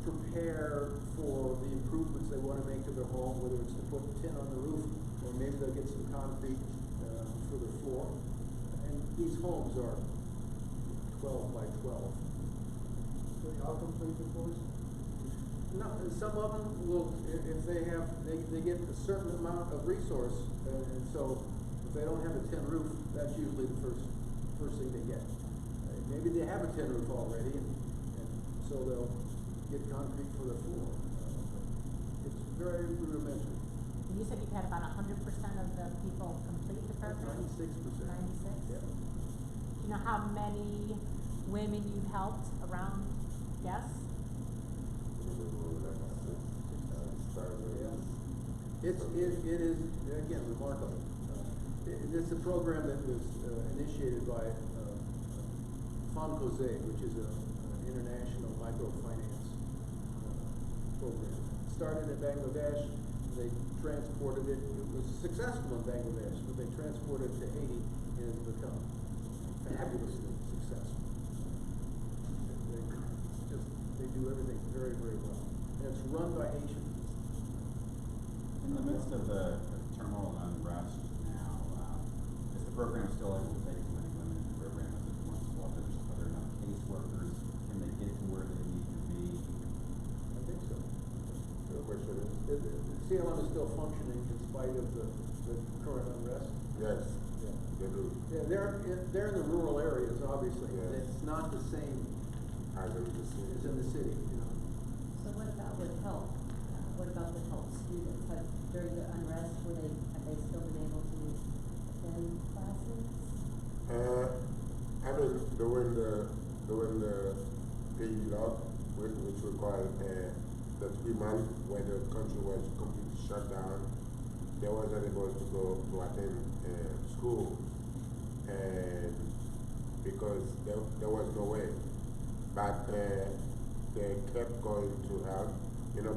prepare for the improvements they want to make to their home, whether it's to put tin on the roof or maybe they'll get some concrete for the floor. And these homes are 12 by 12. So they all complete the course? No, some of them will, if they have, they get a certain amount of resource, and so if they don't have a tin roof, that's usually the first thing they get. Maybe they have a tin roof already, and so they'll get concrete for the floor. It's very rudimentary. And you said you've had about 100% of the people complete the program? 96%. 96? Yeah. Do you know how many women you've helped around? Yes? It is, again, remarkable. It's a program that was initiated by Fonds, which is an international microfinance program. Started in Bangladesh, they transported it. It was successful in Bangladesh, but they transported it to Haiti, and it has become fabulously successful. They do everything very, very well. And it's run by Haitians. In the midst of the turmoil and unrest now, is the program still able to take as many women in the program as it once was? Are there enough caseworkers? Can they get to where they need to be? I think so. The CLM is still functioning in spite of the current unrest. Yes, Yeah. they do. Yeah, they're in the rural areas, obviously. Yes. It's not the same As in the city. as in the city, you know. So what about with help? What about with help students? During the unrest, have they still been able to attend classes? I mean, during the period which required the 3 months when the country was completely shut down, they wasn't able to go to attend school, and because there was no way. But they kept going to help,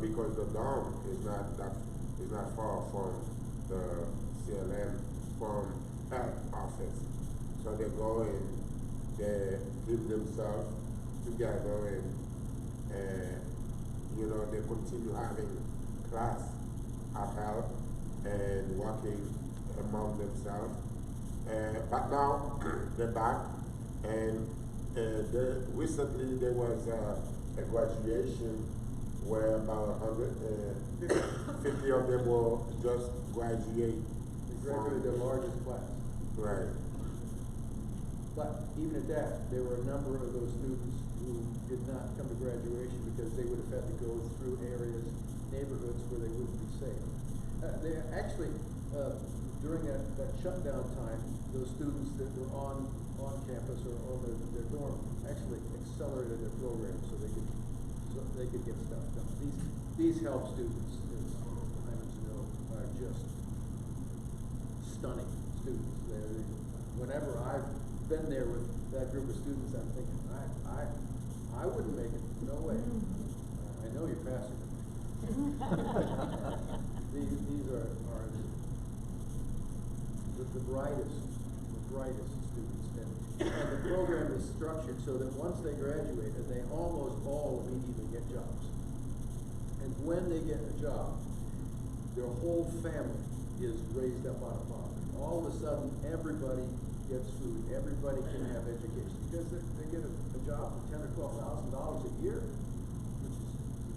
because the dorm is not far from the CLM from health office. So they go and they keep themselves together, and they continue having class at health and working among themselves. But now they're back, and recently there was a graduation where about 150 of them will just graduate. They graduated their largest class. Right. But even at that, there were a number of those students who did not come to graduation because they would have had to go through neighborhoods where they wouldn't be safe. They actually, during that shutdown time, those students that were on campus or on their dorm actually accelerated their program so they could get stuff done. These help students, as Hyman's know, are just stunning students. Whenever I've been there with that group of students, I'm thinking, I wouldn't make it. No way. I know you're passing it. These are the brightest brightest students. And the program is structured so that once they graduate, they almost all immediately get jobs. And when they get a job, their whole family is raised up out of poverty. All of a sudden, everybody gets food. Everybody can have education because they get a job for $10,000 or $12,000 a year, which is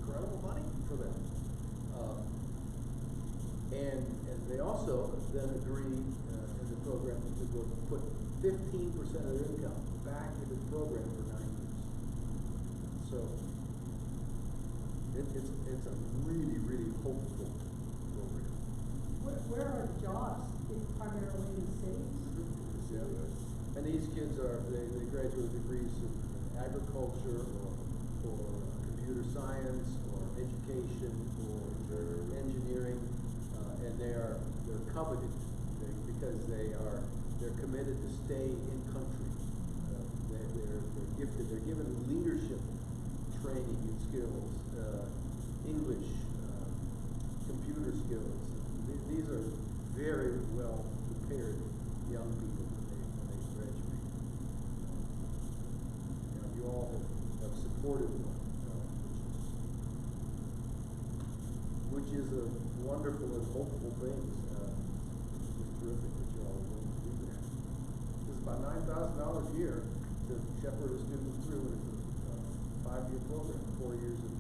incredible money for them. And they also then agree in the program to go put 15% of their income back into the program for 9 years. So it's a really, really hopeful program. Where are the jobs? Primarily in cities? Yeah. And these kids they graduate with degrees in agriculture or computer science or education or engineering, and they're coveted because they're committed to stay in country. They're gifted. They're given leadership training and skills, English, computer skills. These are very well prepared young people when they graduate. You all have supported them, which is a wonderful and hopeful thing. It's terrific that you all are willing to do that. This is about $9,000 a year to shepherd a student through, and it's a 5-year program, 4 years of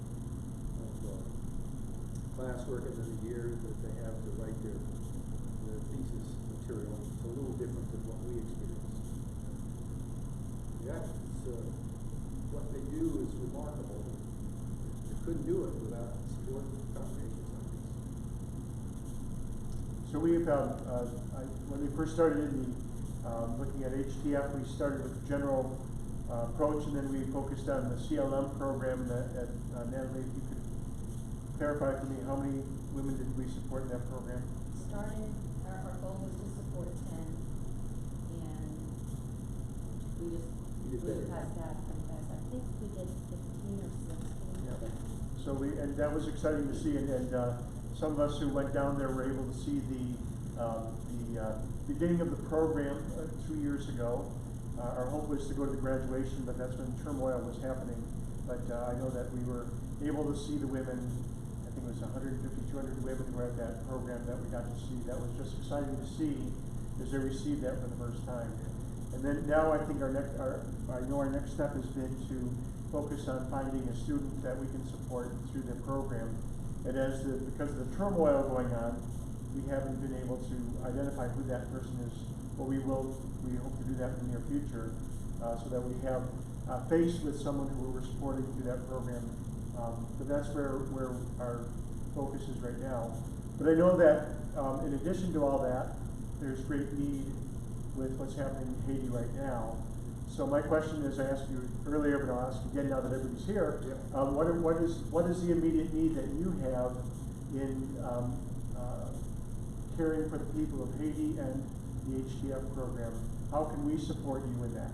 classwork, and then a year that they have to write their thesis material. It's a little different than what we experience. Yeah, what they do is remarkable. You couldn't do it without support from congregations like this. So we've, when we first started in looking at HTF, we started with a general approach, and then we focused on the CLM program. Natalie, if you could clarify for me, how many women did we support in that program? Started, our goal was to support 10, and we just passed that pretty fast. I think we did 15 or 16. Yeah. So and that was exciting to see, and some of us who went down there were able to see the beginning of the program 2 years ago. Our hope was to go to the graduation, but that's when turmoil was happening. But I know that we were able to see the women. I think it was 150, 200 women who were at that program that we got to see. That was just exciting to see as they received that for the first time. And then now I think our next step has been to focus on finding a student that we can support through the program. And because of the turmoil going on, we haven't been able to identify who that person is. But we hope to do that in the near future, so that we have faced with someone who we're supporting through that program. But that's where our focus is right now. But I know that in addition to all that, there's great need with what's happening in Haiti right now. So my question is, I asked you earlier, but I'll ask again now that everybody's here. Yep. What is the immediate need that you have in caring for the people of Haiti and the HTF program? How can we support you in that?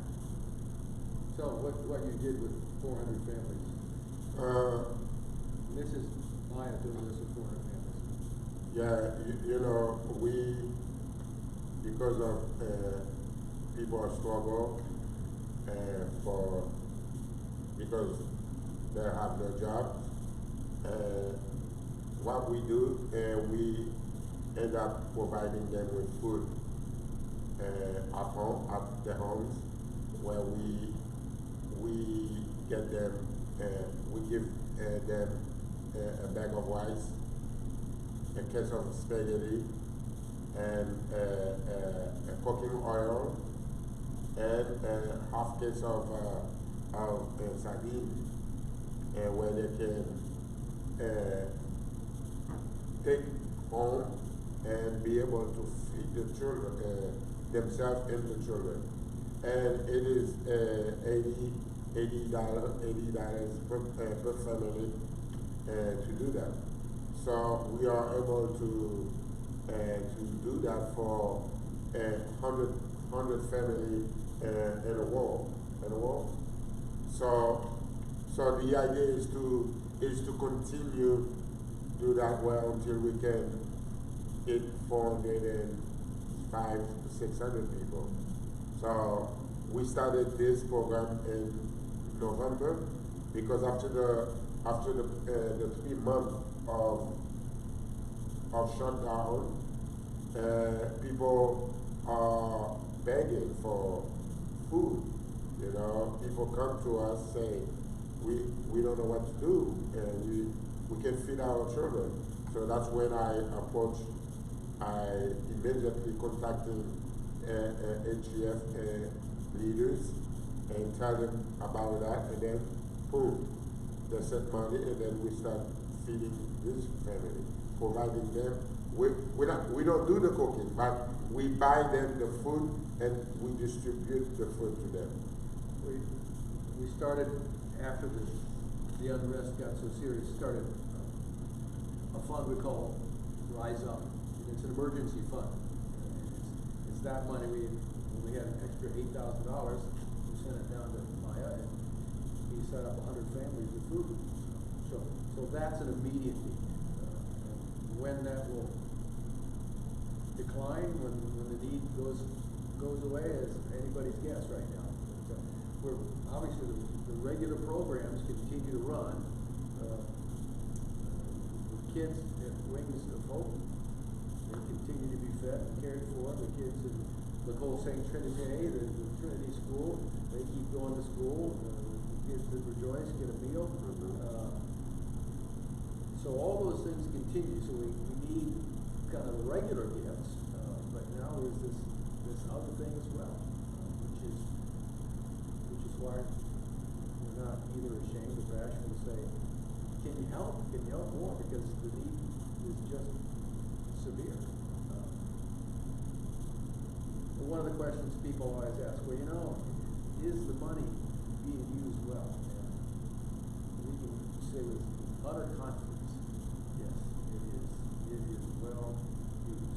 So what you did with 400 families. This is Maya doing this with 400 families. Yeah, you know, because of people are struggle because they have no job. What we do, we end up providing them with food at their homes, where we get them, we give them a bag of rice, a case of spaghetti, and a cooking oil, and a half case of sardine, where they can take home and be able to feed the children, themselves and the children. And it is $80 per family to do that. So we are able to do that for 100 family in a world. So the idea is to continue do that well until we can hit 405 to 600 people. So we started this program in November because after the 3 months of shutdown, people are begging for food. You know, people come to us saying, we don't know what to do, and we can feed our children. So that's when I immediately contacted HTF leaders and tell them about that, and then boom, they sent money, and then we start feeding this family, providing them. We don't do the cooking, but we buy them the food and we distribute the food to them. We started after the unrest got so serious, started a fund we call Rise Up. It's an emergency fund. It's that money. When we had an extra $8,000, we sent it down to Maya, and he set up 100 families with food. So that's an immediate need. And when that will decline, when the need goes away, is anybody's guess right now. But, we're obviously the regular programs continue to run. The kids at Wings of Hope, they continue to be fed and cared for. The kids in Nicole St. Trinité, the Trinity School, they keep going to school. The kids that Rejoice get a meal. So all those things continue. So we need kind of regular gifts, but now there's this other thing as well, which is why we're not either ashamed or bashful to say, can you help? Can you help more? Because the need is just severe. But one of the questions people always ask, well, you know, is the money being used well? And we can say with utter confidence, yes, it is. It is well used.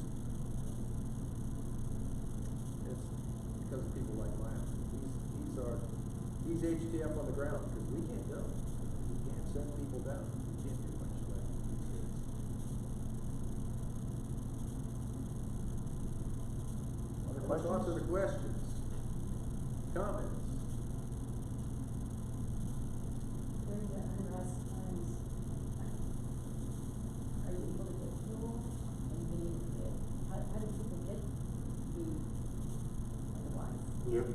It's because of people like Lance. He's HTF on the ground because we can't go. We can't send people down. We can't do much like these days. Other questions? Lots of the questions. Comments? During the unrest times, are you able to get fuel? Are you able to get, how do people get food otherwise? Yep.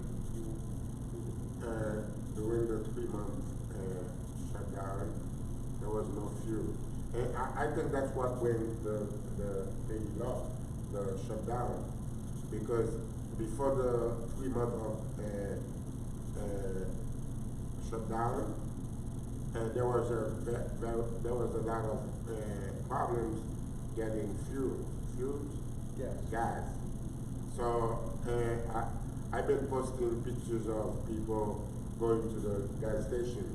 During the 3 month shutdown, there was no fuel. And I think that's what when they lost the shutdown, because before the 3 months of shutdown, there was a lot of problems getting fuels, gas. So I've been posting pictures of people going to the gas station.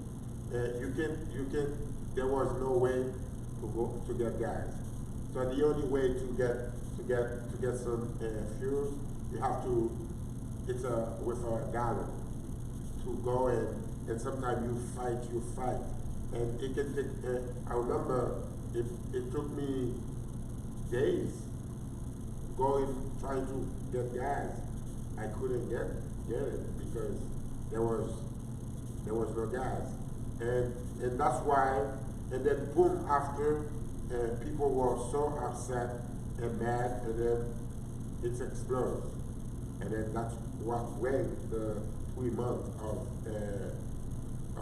There was no way to get gas. So the only way to get some fuel, you have to, it's with a gallon to go and sometimes you fight. And it can take, I remember it took me days trying to get gas. I couldn't get it because there was no gas, and that's why. And then boom, after people were so upset and mad, and then it explodes, and then that's what when the 3 months of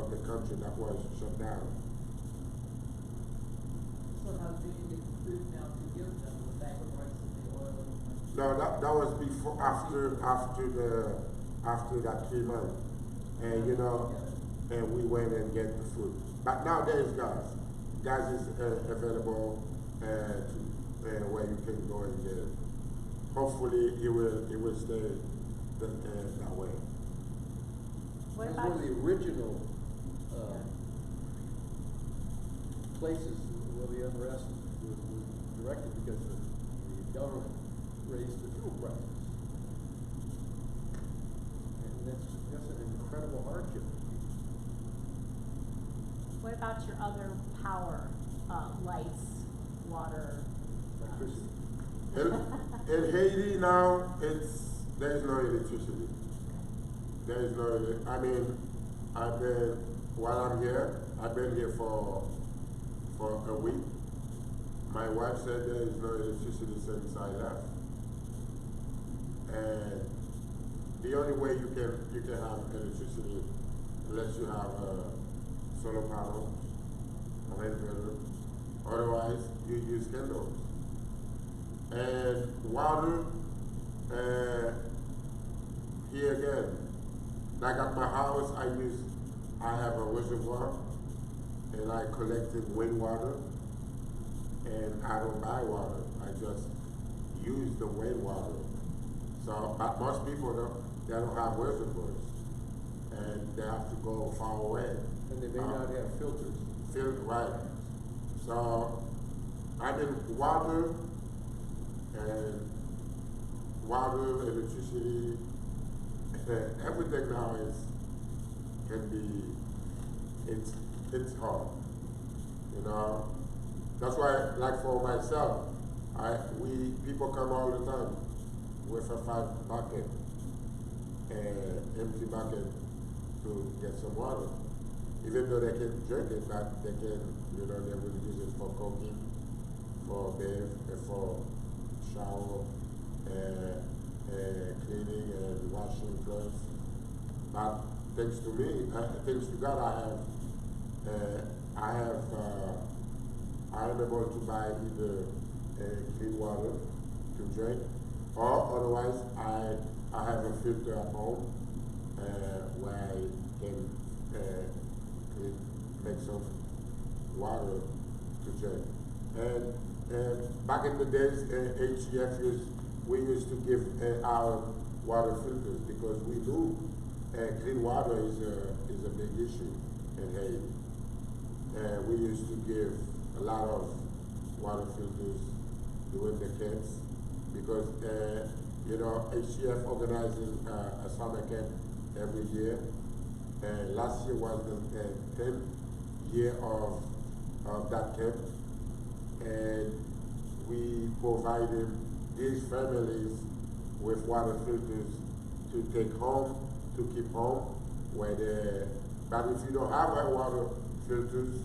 the country that was shut down. So how do you get food now to give them the sacrifice of the oil? No, that was before, after that 3 months, and you know, and we went and get the food. But now there is gas. Gas is available where you can go and get it. Hopefully, it will stay that way. What That's about one of the original places where the unrest was directed because the government raised the fuel prices. And that's an incredible hardship. What about your other power, lights, water? Electricity. In Haiti now, there is no electricity. there is no, I mean, while I'm here, I've been here for a week. My wife said there is no electricity since I left. And the only way you can have electricity unless you have a solar panel, an inverter. Otherwise, you use candles. And water, here again, like at my house, I have a reservoir, and I collected rainwater, and I don't buy water. I just use the rainwater. So, but most people they don't have reservoirs, and they have to go far away. And they may not have filters. Right. So, I mean, water, electricity, everything now it's hard. You know, that's why, like for myself, people come all the time with a 5 bucket, empty bucket to get some water. Even though they can drink it, but they can, they will use it for cooking, for bath, for shower, cleaning and washing clothes. But thanks to me, thanks to God, I am able to buy either clean water to drink, or otherwise I have a filter at home where I can make some water to drink. And back in the days, HTF we used to give our water filters because we knew clean water is a big issue in Haiti. We used to give a lot of water filters during the camps because HTF organizes a summer camp every year. Last year was the 10th year of that camp, and we provided these families with water filters to take home, to keep home, but if you don't have water filters,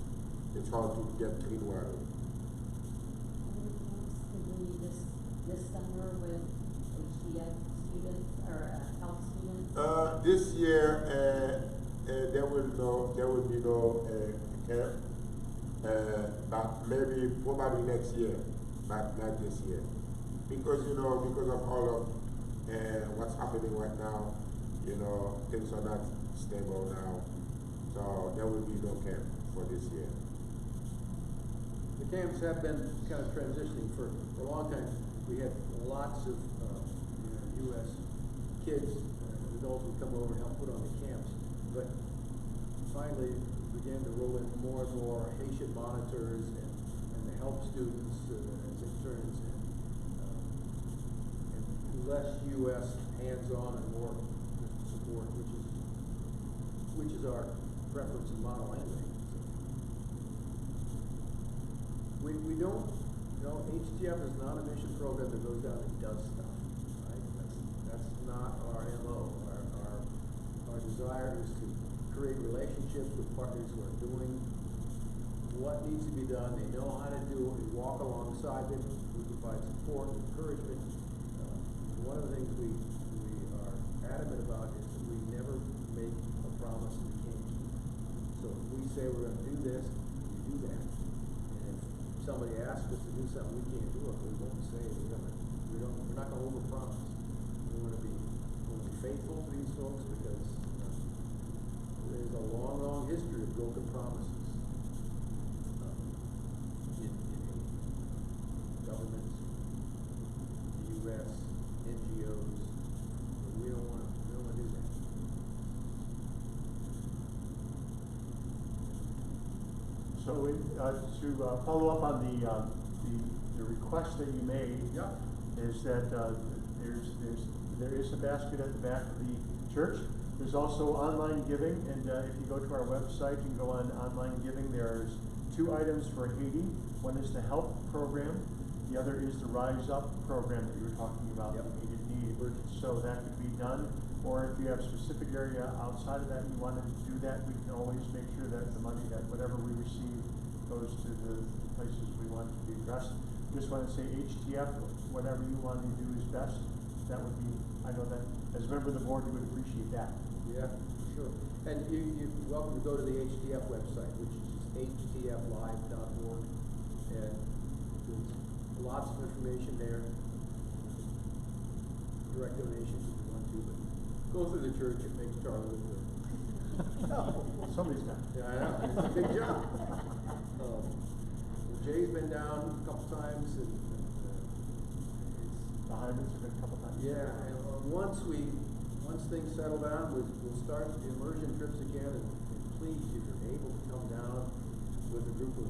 it's hard to get clean water. This summer with HTF students or health students? This year, there will be no camp, but probably next year, but not this year. Because because of all of what's happening right now, things are not stable now. So there will be no camp for this year. The camps have been kind of transitioning for a long time. We had lots of U.S. kids, adults would come over and help put on the camps. But finally began to roll in more and more Haitian monitors and the help students as interns and less U.S. hands-on and more support, which is our preference and model anyway. We don't, HTF is not a mission program that goes down and does stuff, right? That's not our MO. Our desire is to create relationships with partners who are doing what needs to be done. They know how to do it. We walk alongside them. We provide support, encouragement. One of the things we are adamant about is that we never make a promise that we can't keep. So if we say we're going to do this, we do that. And if somebody asks us to do something we can't do it, we won't say we're not going to overpromise. We want to be faithful to these folks because there's a long history of broken promises in governments, the U.S., NGOs. We don't want to do that. So to follow up on the request that you made, is that there is a basket at the back of the church. There's also online giving, and if you go to our website, you can go on online giving. There's 2 items for Haiti. One is the HELP program. The other is the Rise Up program that you were talking about, the immediate need. So that could be done or if you have a specific area outside of that you wanted to do that, we can always make sure that the money, that whatever we receive goes to the places we want to be addressed. Just want to say HTF, whatever you want to do is best. That would be, I know that as a member of the board, you would appreciate that. Yeah, for sure. And you're welcome to go to the HTF website, which is htflive.org. And there's lots of information there. Direct donations if you want to, but go through the church, it makes Charlie look good. Somebody's got it. Yeah, I know, it's a big job. Jay's been down a couple times and The Hyman's have been a couple times. yeah, and once things settle down, we'll start the immersion trips again, and please, if you're able to come down with a group of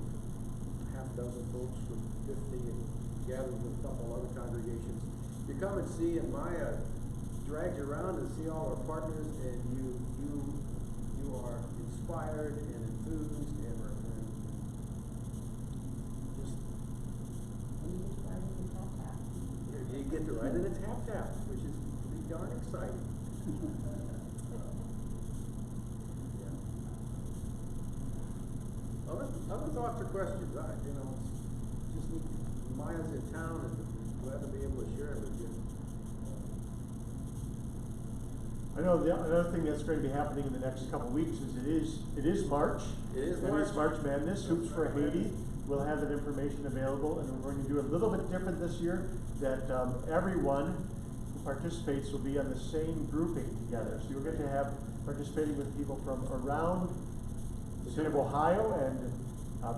half dozen folks from 50 and gather with a couple other congregations, you come and see, and Maya drags you around and see all our partners, and you are inspired and enthused and just you get to ride in a tap, which is pretty darn exciting. Other thoughts or questions? Just need, Maya's in town and glad to be able to share it with you. I know another thing that's going to be happening in the next couple of weeks is it is March. It is and March. It's March Madness, Hoops for Haiti. We'll have that information available, and we're going to do a little bit different this year, that everyone who participates will be on the same grouping together. So you'll get to have participating with people from around the state of Ohio and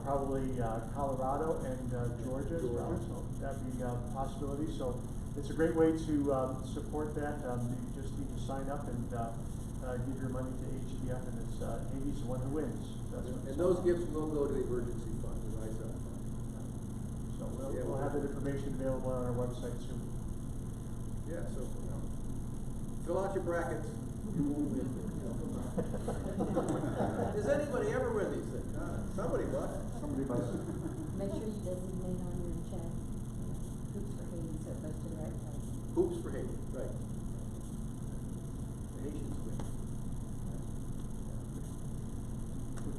probably Colorado and Georgia as well. So that'd be a possibility. So it's a great way to support that. You just need to sign up and give your money to HTF, and it's Haiti's the one who wins. And those gifts will go to the emergency fund, the RISE Up fund. So we'll have that information available on our website soon. Yeah, so fill out your brackets. You won't win. Does anybody ever win these things? Somebody must. Somebody must. Make sure you designate on your check, Hoops for Haiti, so it goes to the right place. Hoops for Haiti, right. The Haitians win.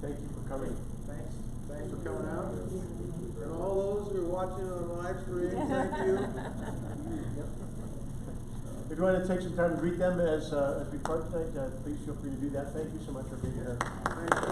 Thank you for coming. Thanks for coming out. And all those who are watching on live stream, thank you. If you want to take some time to greet them as we part tonight, please feel free to do that. Thank you so much for being here. Thanks.